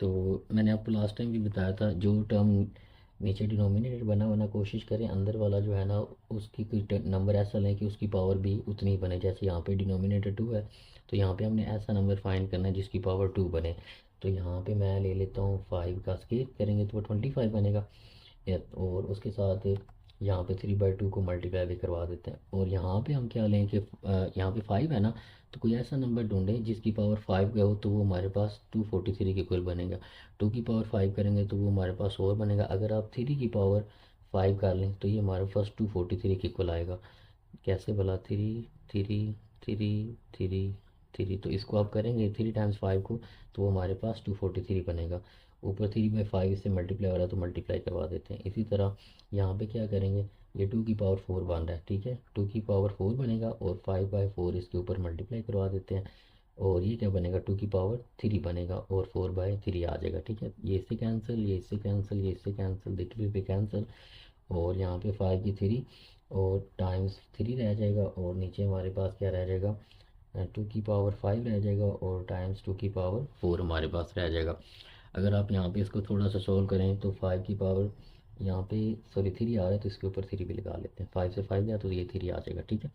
तो मैंने आपको लास्ट टाइम भी बताया था जो टर्म नीचे डिनोमिनेटर बना होना कोशिश करें अंदर वाला जो है ना उसकी कोई नंबर ऐसा लें कि उसकी पावर भी उतनी ही बने। जैसे यहाँ पे डिनोमिनेटर 2 है तो यहाँ पे हमने ऐसा नंबर फाइंड करना है जिसकी पावर 2 बने। तो यहाँ पे मैं ले लेता हूँ 5 का स्केयर करेंगे तो वो 25 बनेगा और उसके साथ यहाँ पे 3/2 को मल्टीप्लाई भी करवा देते हैं। और यहाँ पे हम क्या लें कि यहाँ पे 5 है ना, तो कोई ऐसा नंबर ढूंढें जिसकी पावर 5 का हो, तो वो हमारे पास 243 के इक्वल बनेगा। 2 की पावर 5 करेंगे तो वो हमारे पास और बनेगा। अगर आप 3 की पावर 5 कर लें तो ये हमारे पास 243 के इक्वल आएगा। कैसे भला, 3 तो इसको आप करेंगे 3 टाइम्स 5 को, तो वो हमारे पास 243 बनेगा। ऊपर 3/5 से मल्टीप्लाई हो रहा है तो मल्टीप्लाई करवा देते हैं। इसी तरह यहाँ पे क्या करेंगे, ये 2 की पावर 4 बन रहा है, ठीक है, 2 की पावर 4 बनेगा और 5/4 इसके ऊपर मल्टीप्लाई करवा देते हैं। और ये क्या बनेगा, 2 की पावर 3 बनेगा और 4/3 आ जाएगा, ठीक है। ये इससे कैंसिल, ये इससे कैंसिल, ये इससे कैंसिल, दिख पे कैंसिल। और यहाँ पे 5 की 3 और टाइम्स 3 रह जाएगा, और नीचे हमारे पास क्या रह जाएगा, 2 की पावर 5 रह जाएगा और टाइम्स 2 की पावर 4 हमारे पास रह जाएगा। अगर आप यहाँ पे इसको थोड़ा सा सोल्व करें तो 5 की पावर यहाँ पे सॉरी 3 आ रहा है तो इसके ऊपर 3 भी लगा लेते हैं। 5 से 5 गया तो ये 3 आ जाएगा, ठीक है।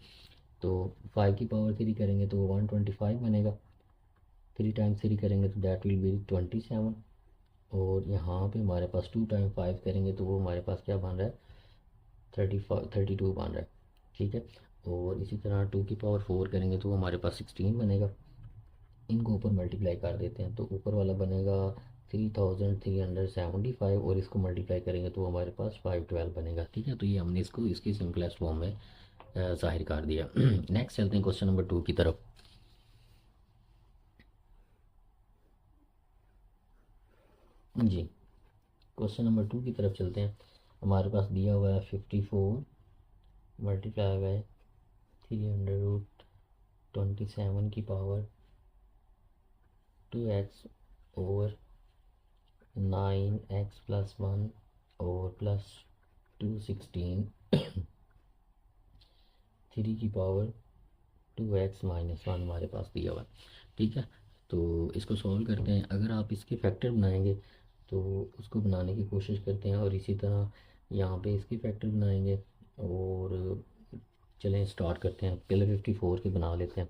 तो 5 की पावर 3 करेंगे तो 125 बनेगा। 3 टाइम्स 3 करेंगे तो दैट विल बी 27। और यहाँ पे हमारे पास 2 टाइम 5 करेंगे तो वो हमारे पास क्या बन रहा है, 32 बन रहा है, ठीक है। और इसी तरह 2 की पावर 4 करेंगे तो वो हमारे पास 16 बनेगा। इनको ऊपर मल्टीप्लाई कर देते हैं तो ऊपर वाला बनेगा 3375 और इसको मल्टीप्लाई करेंगे तो वो हमारे पास 512 बनेगा, ठीक है। तो ये हमने इसको इसकी सिंपलेस्ट फॉर्म में ज़ाहिर कर दिया। नेक्स्ट चलते हैं क्वेश्चन नंबर 2 की तरफ। जी, क्वेश्चन नंबर 2 की तरफ चलते हैं। हमारे पास दिया हुआ है 54 मल्टीप्लाई हुआ है 327 की पावर 2x और 9x+1 और +216 3 की पावर 2x-1 हमारे पास दिया हुआ है, ठीक है। तो इसको सॉल्व करते हैं। अगर आप इसके फैक्टर बनाएंगे तो उसको बनाने की कोशिश करते हैं, और इसी तरह यहाँ पे इसके फैक्टर बनाएंगे। और चलें स्टार्ट करते हैं, पहले 54 के बना लेते हैं,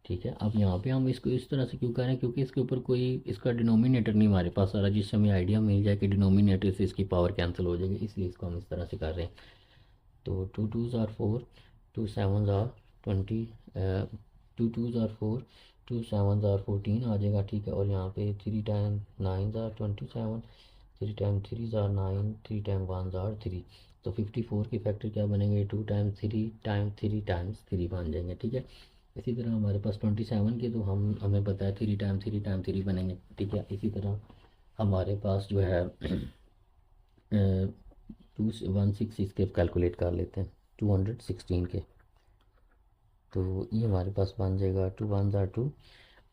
ठीक है। अब यहाँ पे हम इसको इस तरह से क्यों कर रहे हैं, क्योंकि इसके ऊपर कोई इसका डिनोमिनेटर नहीं हमारे पास आ रहा जिससे हमें आइडिया मिल जाए कि डिनोमिनेटर से इसकी पावर कैंसिल हो जाएगी, इसलिए इसको हम इस तरह से कर रहे हैं। तो 2 2s are 4, 2 7s are 20, 2 2s are 4, 2 7s are 14 आ जाएगा, ठीक है। और यहाँ पे 3 time 9s are 27, 3 time 3s are 9, 3 time 1s are 3। तो 54 के फैक्टर क्या बनेंगे, 2 टाइम 3 टाइम 3 बन जाएंगे, ठीक है। इसी तरह हमारे पास 27 के तो हमें पता है 3 टाइम 3 बनेंगे, ठीक है। इसी तरह हमारे पास जो है 216 इसके कैलकुलेट कर लेते हैं, 216 के। तो ये हमारे पास बन जाएगा 2 1s are 2।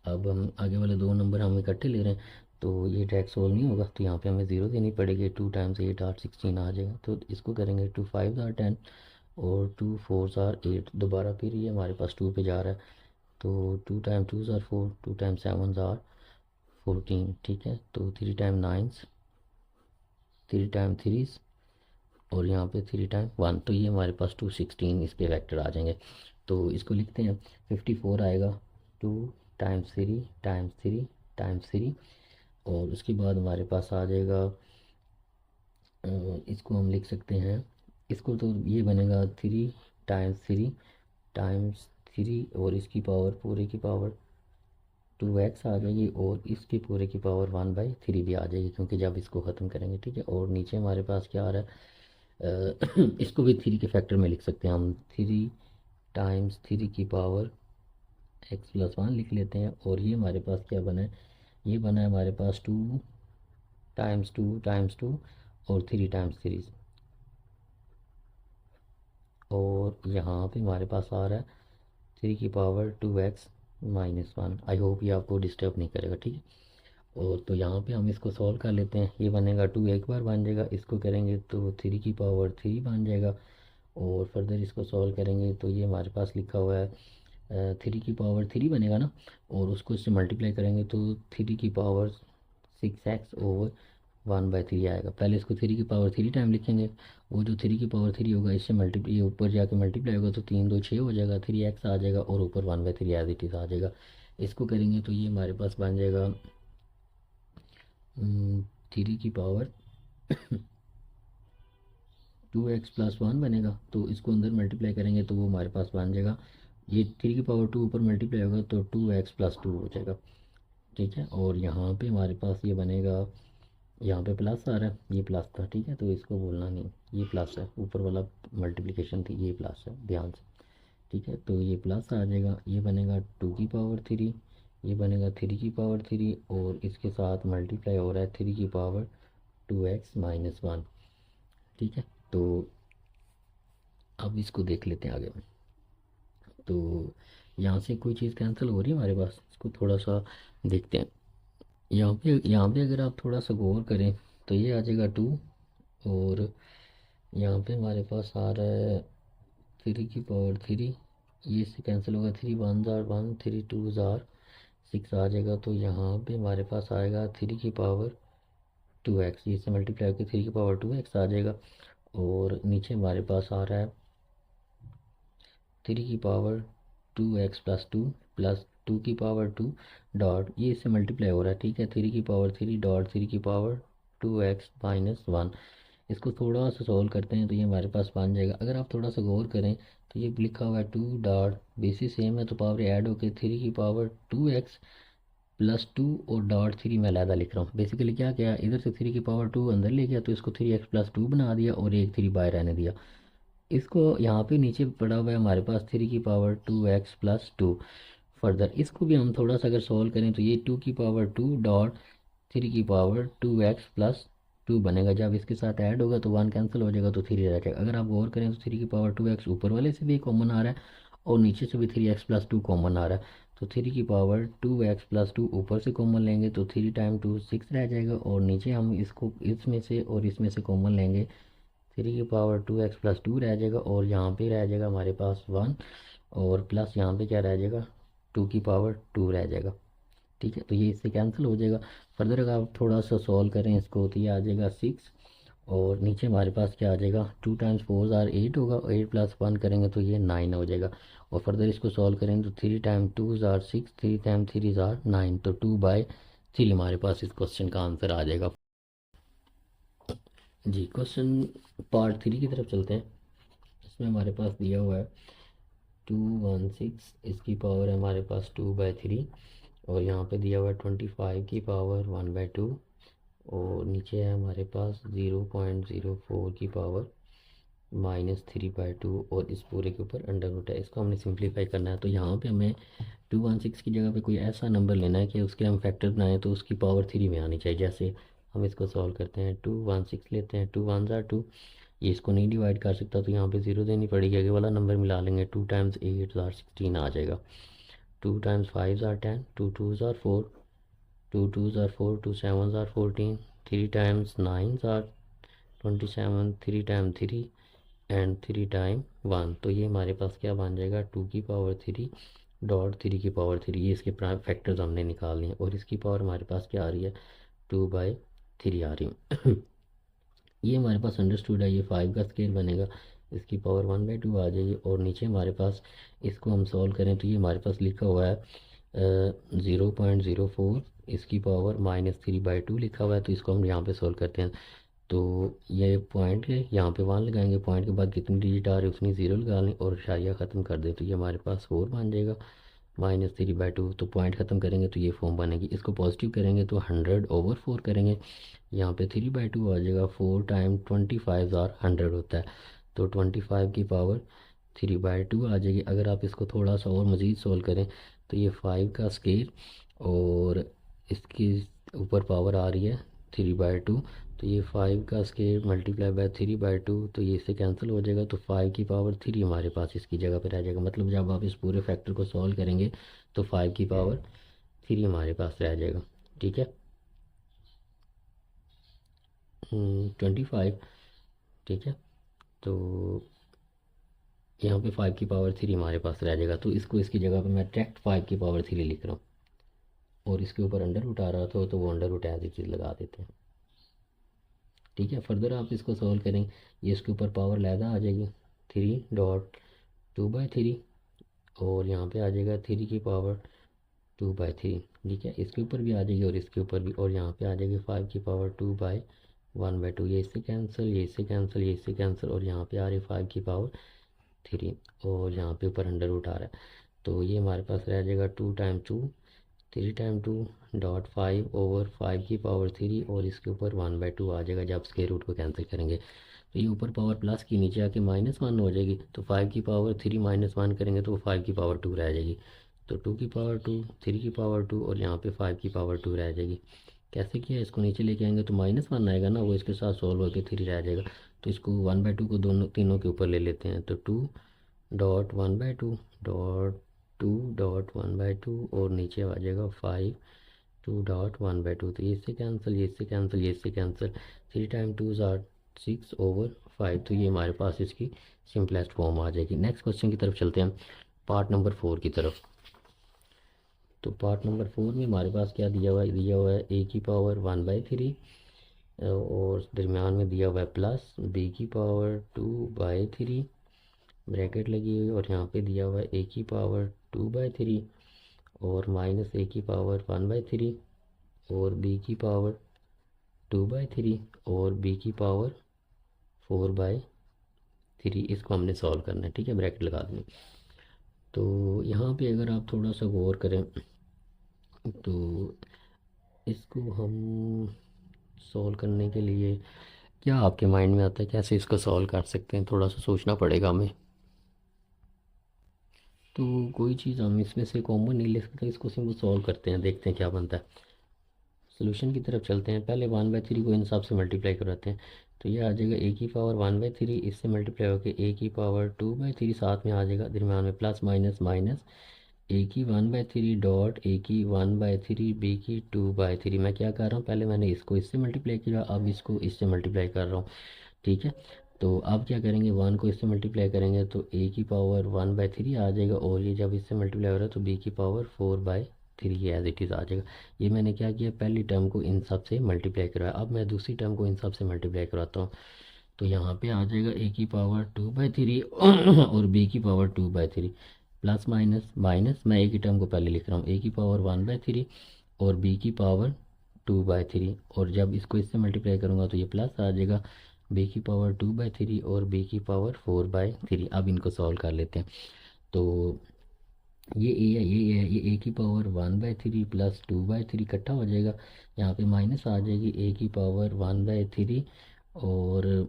अब हम आगे वाले दो नंबर हम इकट्ठे ले रहे हैं तो ये डायरेक्ट सोल्व नहीं होगा, तो यहाँ पे हमें 0 देनी पड़ेगी। 2 टाइम्स 8 16 आ जाएगा। तो इसको करेंगे 2 5s are 10 और 2 4s are 8। दोबारा फिर ये हमारे पास 2 पे जा रहा है, तो 2 time 2s are 4, 2 time 7s are 14, ठीक है। तो 3 टाइम 9s, 3 टाइम 3s और यहाँ पे 3 टाइम 1, तो ये हमारे पास 216 इसके वेक्टर आ जाएंगे। तो इसको लिखते हैं, 54 आएगा 2 टाइम्स 3 टाइम्स 3 टाइम्स 3। और उसके बाद हमारे पास आ जाएगा इसको हम लिख सकते हैं, इसको तो ये बनेगा 3 टाइम्स 3 टाइम्स 3 और इसकी पावर पूरे की पावर 2x आ जाएगी और इसके पूरे की पावर 1/3 भी आ जाएगी, क्योंकि जब इसको ख़त्म करेंगे, ठीक है। और नीचे हमारे पास क्या आ रहा है, इसको भी 3 के फैक्टर में लिख सकते हैं हम। 3 टाइम्स 3 की पावर x+1 लिख लेते हैं। और ये हमारे पास क्या बना है, ये बना है हमारे पास 2 टाइम्स 2 और 3 टाइम्स 3। और यहाँ पे हमारे पास आ रहा है 3 की पावर 2x-1। आई होप ये आपको डिस्टर्ब नहीं करेगा, ठीक है। और तो यहाँ पे हम इसको सॉल्व कर लेते हैं। ये बनेगा 2 एक बार बन जाएगा, इसको करेंगे तो 3 की पावर 3 बन जाएगा। और फर्दर इसको सॉल्व करेंगे तो ये हमारे पास लिखा हुआ है 3 की पावर 3 बनेगा ना, और उसको इससे मल्टीप्लाई करेंगे तो 3 की पावर 6x/1/3 आएगा। पहले इसको 3 की पावर 3 टाइम लिखेंगे, वो जो 3 की पावर 3 होगा इससे मल्टीप्लाई ऊपर जाके मल्टीप्लाई होगा तो 3 2 6 हो जाएगा, 3x आ जाएगा और ऊपर 1/3 एज इट इज़ आ जाएगा। इसको करेंगे तो ये हमारे पास बन जाएगा 3 की पावर 2x+1 बनेगा, तो इसको अंदर मल्टीप्लाई करेंगे तो वो हमारे पास बन जाएगा, ये 3 की पावर 2 ऊपर मल्टीप्लाई होगा तो 2x+2 हो जाएगा। ठीक है, और यहाँ पे हमारे पास ये बनेगा, यहाँ पे प्लस आ रहा है, ये प्लस था, ठीक है, तो इसको बोलना नहीं, ये प्लस है, ऊपर वाला मल्टीप्लिकेशन थी, ये प्लस है, ध्यान से। ठीक है, तो ये प्लस आ जाएगा, ये बनेगा 2 की पावर 3, ये बनेगा 3 की पावर 3, और इसके साथ मल्टीप्लाई हो रहा है 3 की पावर 2x-1। ठीक है, तो अब इसको देख लेते हैं आगे में। तो यहाँ से कोई चीज़ कैंसिल हो रही है हमारे पास, इसको थोड़ा सा देखते हैं। यहाँ पे अगर आप थोड़ा सा गौर करें तो ये आ जाएगा 2, और यहाँ पे हमारे पास आ रहा है 3 की पावर 3, ये इससे कैंसिल होगा, 3 1 जार 1, 3 2 जार 6 आ जाएगा, तो यहाँ पे हमारे पास आएगा 3 की पावर 2x, इससे मल्टीप्लाई होकर 3 की पावर 2x आ जाएगा, और नीचे हमारे पास आ रहा है 3 की पावर 2x+2 प्लस 2 की पावर 2 डॉट, ये इससे मल्टीप्लाई हो रहा है, ठीक है, 3 की पावर 3 डॉट 3 की पावर 2x-1। इसको थोड़ा सा सॉल्व करते हैं तो ये हमारे पास बन जाएगा। अगर आप थोड़ा सा गौर करें तो ये लिखा हुआ है 2 डॉट, बेसिस सेम है तो पावर ऐड होकर 3 की पावर 2x+2 और डॉट 3 मैं अलहदा लिख रहा हूँ। बेसिकली क्या किया, इधर से 3 की पावर 2 अंदर ले गया तो इसको 3x+2 बना दिया और एक 3 बाहर रहने दिया। इसको यहाँ पे नीचे पड़ा हुआ है हमारे पास 3 की पावर 2x+2। फर्दर इसको भी हम थोड़ा सा अगर सॉल्व करें तो ये 2 की पावर 2 डॉट 3 की पावर 2x+2 बनेगा। जब इसके साथ ऐड होगा तो 1 कैंसिल हो जाएगा तो 3 रह जाएगा। अगर आप गौर करें तो 3 की पावर 2x ऊपर वाले से भी कॉमन आ रहा है और नीचे से भी 3x+2 कॉमन आ रहा है, तो 3 की पावर 2x+2 ऊपर से कॉमन लेंगे तो 3 × 2 6 रह जाएगा, और नीचे हम इसको इसमें से और इसमें से कॉमन लेंगे 3 की पावर 2x+2 रह जाएगा, और यहाँ पे रह जाएगा हमारे पास 1, और प्लस यहाँ पे क्या रह जाएगा 2 की पावर 2 रह जाएगा। ठीक है, तो ये इससे कैंसिल हो जाएगा। फर्दर अगर आप थोड़ा सा सॉल्व करें इसको तो ये आ जाएगा 6, और नीचे हमारे पास क्या आ जाएगा 2 × 4 = 8 होगा, 8+1 करेंगे तो ये 9 हो जाएगा। और फर्दर इसको सॉल्व करेंगे तो 3 × 2 = 6, 3 × 3 = 9, तो 2/3 हमारे पास इस क्वेश्चन का आंसर आ जाएगा। जी, क्वेश्चन पार्ट 3 की तरफ चलते हैं। इसमें हमारे पास दिया हुआ है 216, इसकी पावर है हमारे पास 2/3, और यहाँ पे दिया हुआ है 25 की पावर 1/2, और नीचे है हमारे पास 0.04 की पावर -3/2, और इस पूरे के ऊपर अंडर रूट है। इसको हमने सिंप्लीफाई करना है, तो यहाँ पे हमें 216 की जगह पे कोई ऐसा नंबर लेना है कि उसके हम फैक्टर बनाएं तो उसकी पावर 3 में आनी चाहिए। जैसे हम इसको सॉल्व करते हैं, 216 लेते हैं, 2 1 जार 2, ये इसको नहीं डिवाइड कर सकता तो यहाँ पे 0 देनी पड़ेगी, आगे वाला नंबर मिला लेंगे, 2 × 8 = 16 आ जाएगा, 2 × 5 = 10, 2 2 = 4, 2 2 = 4, 2 7 = 14, 3 × 9 = 27, 3 × 3 एंड 3 × 1, तो ये हमारे पास क्या बन जाएगा 2 की पावर 3 डॉट 3 की पावर 3, ये इसके प्राइम फैक्टर्स हमने निकाल लिए, और इसकी पावर हमारे पास क्या आ रही है 2/3 आ रही है। ये हमारे पास अंडरस्टूड है, ये 5 का स्केल बनेगा, इसकी पावर 1/2 आ जाएगी, और नीचे हमारे पास इसको हम सॉल्व करें तो ये हमारे पास लिखा हुआ है 0.04, इसकी पावर -3/2 लिखा हुआ है, तो इसको हम यहाँ पे सॉल्व करते हैं। तो ये पॉइंट है, यहाँ पे 1 लगाएंगे, पॉइंट के बाद कितनी डिजिट आ रही है उतनी 0 लगा लें और इशारिया ख़त्म कर दें, तो ये हमारे पास 4 बन जाएगा, -3/2, तो पॉइंट ख़त्म करेंगे तो ये फॉर्म बनेगी। इसको पॉजिटिव करेंगे तो 100/4 करेंगे, यहाँ पे 3/2 आ जाएगा, 4 × 25 = 100 होता है, तो 25 की पावर 3/2 आ जाएगी। अगर आप इसको थोड़ा सा और मज़ीद सोल्व करें तो ये 5 का स्केल और इसकी ऊपर पावर आ रही है 3/2, तो ये 5 का स्केल मल्टीप्लाई बाय 3/2, तो ये इससे कैंसिल हो जाएगा, तो 5 की पावर 3 हमारे पास इसकी जगह पे रह जाएगा। मतलब जब आप इस पूरे फैक्टर को सॉल्व करेंगे तो 5 की पावर 3 हमारे पास रह जाएगा। ठीक है, 25, ठीक है, तो यहाँ पे 5 की पावर 3 हमारे पास रह जाएगा, तो इसको इसकी जगह पे मैं डायरेक्ट 5 की पावर 3 लिख रहा हूँ, और इसके ऊपर अंडर रूट आ रहा था तो वो under root as it is लगा देते हैं। ठीक है, फर्दर आप इसको सॉल्व करें, ये इसके ऊपर पावर लैदा आ जाएगी 3.2/3, और यहाँ पे आ जाएगा 3 की पावर 2/3। ठीक है, इसके ऊपर भी आ जाएगी और इसके ऊपर भी, और यहाँ पे आ जाएगी 5 की पावर 2/3, 1/2, ये इससे कैंसिल, ये इससे कैंसिल, ये इससे कैंसिल, और यहाँ पे आ रही 5 की पावर 3, और यहाँ पे ऊपर अंडर रूट आ रहा है। तो ये हमारे पास रह जाएगा 2 टाइम 2, 3 टाइम 2 डॉट 5 ओवर 5 की पावर 3, और इसके ऊपर 1/2 आ जाएगा जब स्क्वायर रूट को कैंसिल करेंगे। तो ये ऊपर पावर प्लस की नीचे आके -1 हो जाएगी, तो 5 की पावर 3 -1 करेंगे तो 5 की पावर 2 रह जाएगी। तो 2 की पावर 2, 3 की पावर 2, और यहाँ पे 5 की पावर 2 रह जाएगी। कैसे किया, इसको नीचे लेके आएंगे तो -1 आएगा ना, वो इसके साथ सॉल्व होकर 3 रह जाएगा। तो इसको 1/2 को दोनों तीनों के ऊपर ले लेते हैं, तो 2 डॉट 1/2 डॉट 2 डॉट 1/2, और नीचे आ जाएगा 5 2 डॉट 1/2। तो ये इससे कैंसिल, ये इससे कैंसिल, ये इससे कैंसिल, 3 टाइम 2 आर 6 ओवर 5। तो ये हमारे पास इसकी सिंपलेस्ट फॉर्म आ जाएगी। नेक्स्ट क्वेश्चन की तरफ चलते हैं, पार्ट नंबर 4 की तरफ। तो पार्ट नंबर 4 में हमारे पास क्या दिया हुआ है a की पावर 1/3, और दरमियान में दिया हुआ है प्लस b की पावर 2/3 ब्रैकेट लगी हुई, और यहाँ पे दिया हुआ है a की पावर 2/3 और माइनस a की पावर 1/3 और b की पावर 2/3 और b की पावर 4/3। इसको हमने सॉल्व करना है, ठीक है, ब्रैकेट लगा देंगे। तो यहाँ पे अगर आप थोड़ा सा गौर करें तो इसको हम सॉल्व करने के लिए क्या आपके माइंड में आता है, कैसे इसको सॉल्व कर सकते हैं, थोड़ा सा सोचना पड़ेगा हमें। तो कोई चीज़ हम इसमें से कॉमन नहीं ले सकते, इसको सिंपल सॉल्व करते हैं, देखते हैं क्या बनता है। सोल्यूशन की तरफ चलते हैं। पहले 1/3 को इन सब से मल्टीप्लाई करवाते हैं, तो ये आ जाएगा a की पावर 1/3, इससे मल्टीप्लाई होकर a की पावर 2/3 साथ में आ जाएगा, दरम्यान में प्लस माइनस माइनस a की 1/3 डॉट a की 1/3 b की 2/3। मैं क्या कर रहा हूँ, पहले मैंने इसको इससे मल्टीप्लाई किया, अब इसको इससे मल्टीप्लाई कर रहा हूँ, ठीक है। तो अब क्या करेंगे, 1 को इससे मल्टीप्लाई करेंगे तो a की पावर 1/3 आ जाएगा, और ये जब इससे मल्टीप्लाई हो रहा है तो b की पावर 4/3 एज इट इज़ आ जाएगा। ये मैंने क्या किया, पहली टर्म को इन सब से मल्टीप्लाई करवाया, अब मैं दूसरी टर्म को इन सब से मल्टीप्लाई करवाता हूँ। तो यहाँ पे आ जाएगा a की पावर 2/3 और b की पावर 2/3, प्लस माइनस माइनस, मैं a की टर्म को पहले लिख रहा हूँ, a की पावर 1/3 और b की पावर 2/3, और जब इसको इससे मल्टीप्लाई करूँगा तो ये प्लस आ जाएगा, b की पावर 2/3 और b की पावर 4/3। अब इनको सॉल्व कर लेते हैं। तो ये a है, ये है, ये a की पावर 1/3 प्लस 2/3 इकट्ठा हो जाएगा, यहाँ पे माइनस आ जाएगी a की पावर 1/3 और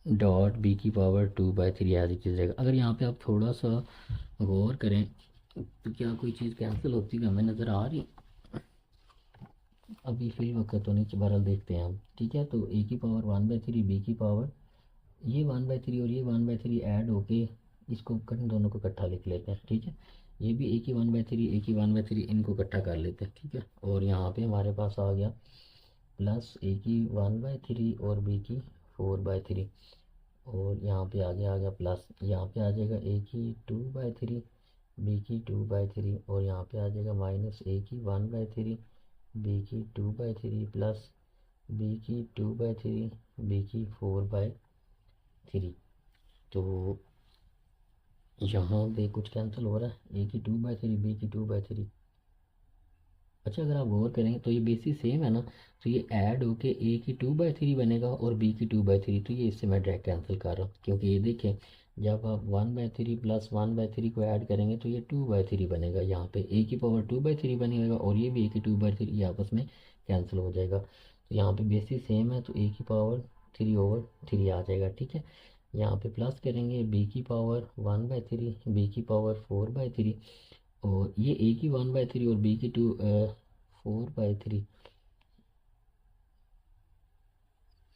डॉट बी की पावर 2/3 एज इट इज़ रहेगा। अगर यहाँ पे आप थोड़ा सा गौर करें तो क्या कोई चीज़ कैंसिल होती हुई हमें नज़र आ रही, अभी फिल वक्त तो नहीं, बहरहाल देखते हैं हम, ठीक है। तो a की पावर 1/3, b की पावर ये 1/3 और ये 1/3 ऐड होके इसको दोनों को इकट्ठा लिख लेते हैं, ठीक है। ये भी a की 1/3, a की 1/3, इनको इकट्ठा कर लेते हैं, ठीक है। और यहाँ पे हमारे पास आ गया प्लस a की 1/3 और b की 4/3, और यहाँ पे आगे आ गया प्लस, यहाँ पे आ जाएगा a की 2/3 b की 2/3, और यहाँ पे आ जाएगा माइनस a की 1/3 b की 2/3 प्लस b की 2/3 b की 4/3। तो यहाँ पे कुछ कैंसिल हो रहा है, a की 2/3 b की 2/3। अच्छा, अगर आप गौर करेंगे तो ये बेसिस सेम है ना, तो ये ऐड होके a की 2/3 बनेगा और b की 2/3, तो ये इससे मैं डायरेक्ट कैंसिल कर रहा हूँ, क्योंकि ये देखें जब आप 1/3 प्लस 1/3 को ऐड करेंगे तो ये 2/3 बनेगा, यहाँ पे a की पावर 2/3 बनेगा और ये भी a की 2/3, ये आपस में कैंसिल हो जाएगा। तो यहाँ पे बेसिस सेम है तो a की पावर 3/3 आ जाएगा, ठीक है। यहाँ पे प्लस करेंगे b की पावर 1/3 b की पावर 4/3, और ये a की 1/3 और b की 4/3,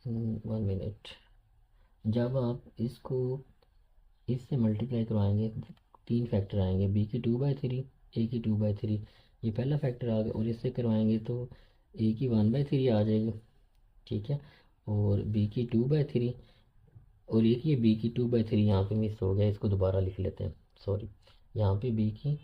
1 मिनट, जब आप इसको इससे मल्टीप्लाई करवाएंगे 3 फैक्टर आएंगे, b की 2/3 a की 2/3, ये पहला फैक्टर आ गया, और इससे करवाएंगे तो a की 1/3 आ जाएगी, ठीक है, और b की 2/3, और एक ये b की 2/3 यहाँ पे मिस हो गया, इसको दोबारा लिख लेते हैं, सॉरी, यहाँ पे b की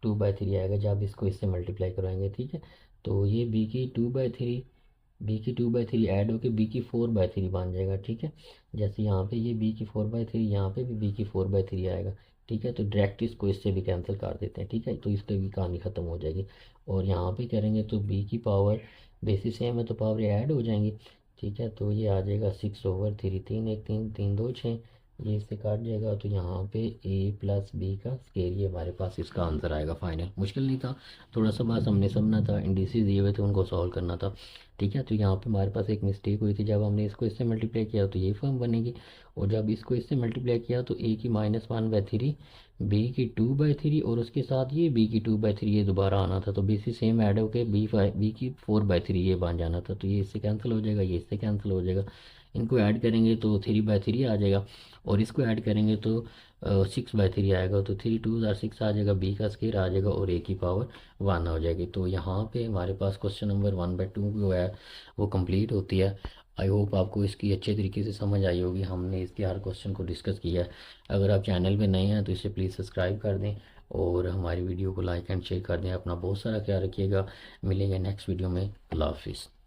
2/3 आएगा जब इसको इससे मल्टीप्लाई करवाएंगे, ठीक है। तो ये b की 2/3 ऐड होकर b की 4/3 बन जाएगा, ठीक है। जैसे यहाँ पे ये b की 4/3, यहाँ पे भी b की 4/3 आएगा, ठीक है। तो डायरेक्ट इसको इससे भी कैंसिल कर देते हैं, ठीक है, तो इसकी भी कहानी ख़त्म हो जाएगी। और यहाँ पे करेंगे तो b की पावर बेसिस सेम है तो पावर ऐड हो जाएंगी। ठीक है, तो ये आ जाएगा 6/3, 3 1 3 3 2 6, ये इससे काट जाएगा। तो यहाँ पे a प्लस बी का स्केयर, ये हमारे पास इसका आंसर आएगा फाइनल। मुश्किल नहीं था, थोड़ा सा बात हमने समझना था, इंडिसेस दिए हुए थे उनको सॉल्व करना था। ठीक है, तो यहाँ पे हमारे पास एक मिस्टेक हुई थी, जब हमने इसको इससे मल्टीप्लाई किया तो ये फॉर्म बनेगी, और जब इसको इससे मल्टीप्लाई किया तो a की -1/3, बी की 2/3, और उसके साथ ये बी की 2/3 ये दोबारा आना था। तो बी सी सेम ऐड होके बी की 4/3 ये बन जाना था। तो ये इससे कैंसिल हो जाएगा, ये इससे कैंसिल हो जाएगा। इनको ऐड करेंगे तो 3/3 आ जाएगा, और इसको ऐड करेंगे तो 6/3 आएगा। तो 3 2 6 आ जाएगा, बी का स्केयर आ जाएगा, और ए की पावर 1 हो जाएगी। तो यहाँ पे हमारे पास क्वेश्चन नंबर 1/2 जो है वो कंप्लीट होती है। आई होप आपको इसकी अच्छे तरीके से समझ आई होगी, हमने इसके हर क्वेश्चन को डिस्कस किया है। अगर आप चैनल पे नए हैं तो इसे प्लीज़ सब्सक्राइब कर दें, और हमारी वीडियो को लाइक एंड शेयर कर दें। अपना बहुत सारा ख्याल रखिएगा, मिलेंगे नेक्स्ट वीडियो में। अल्लाह हाफिज़।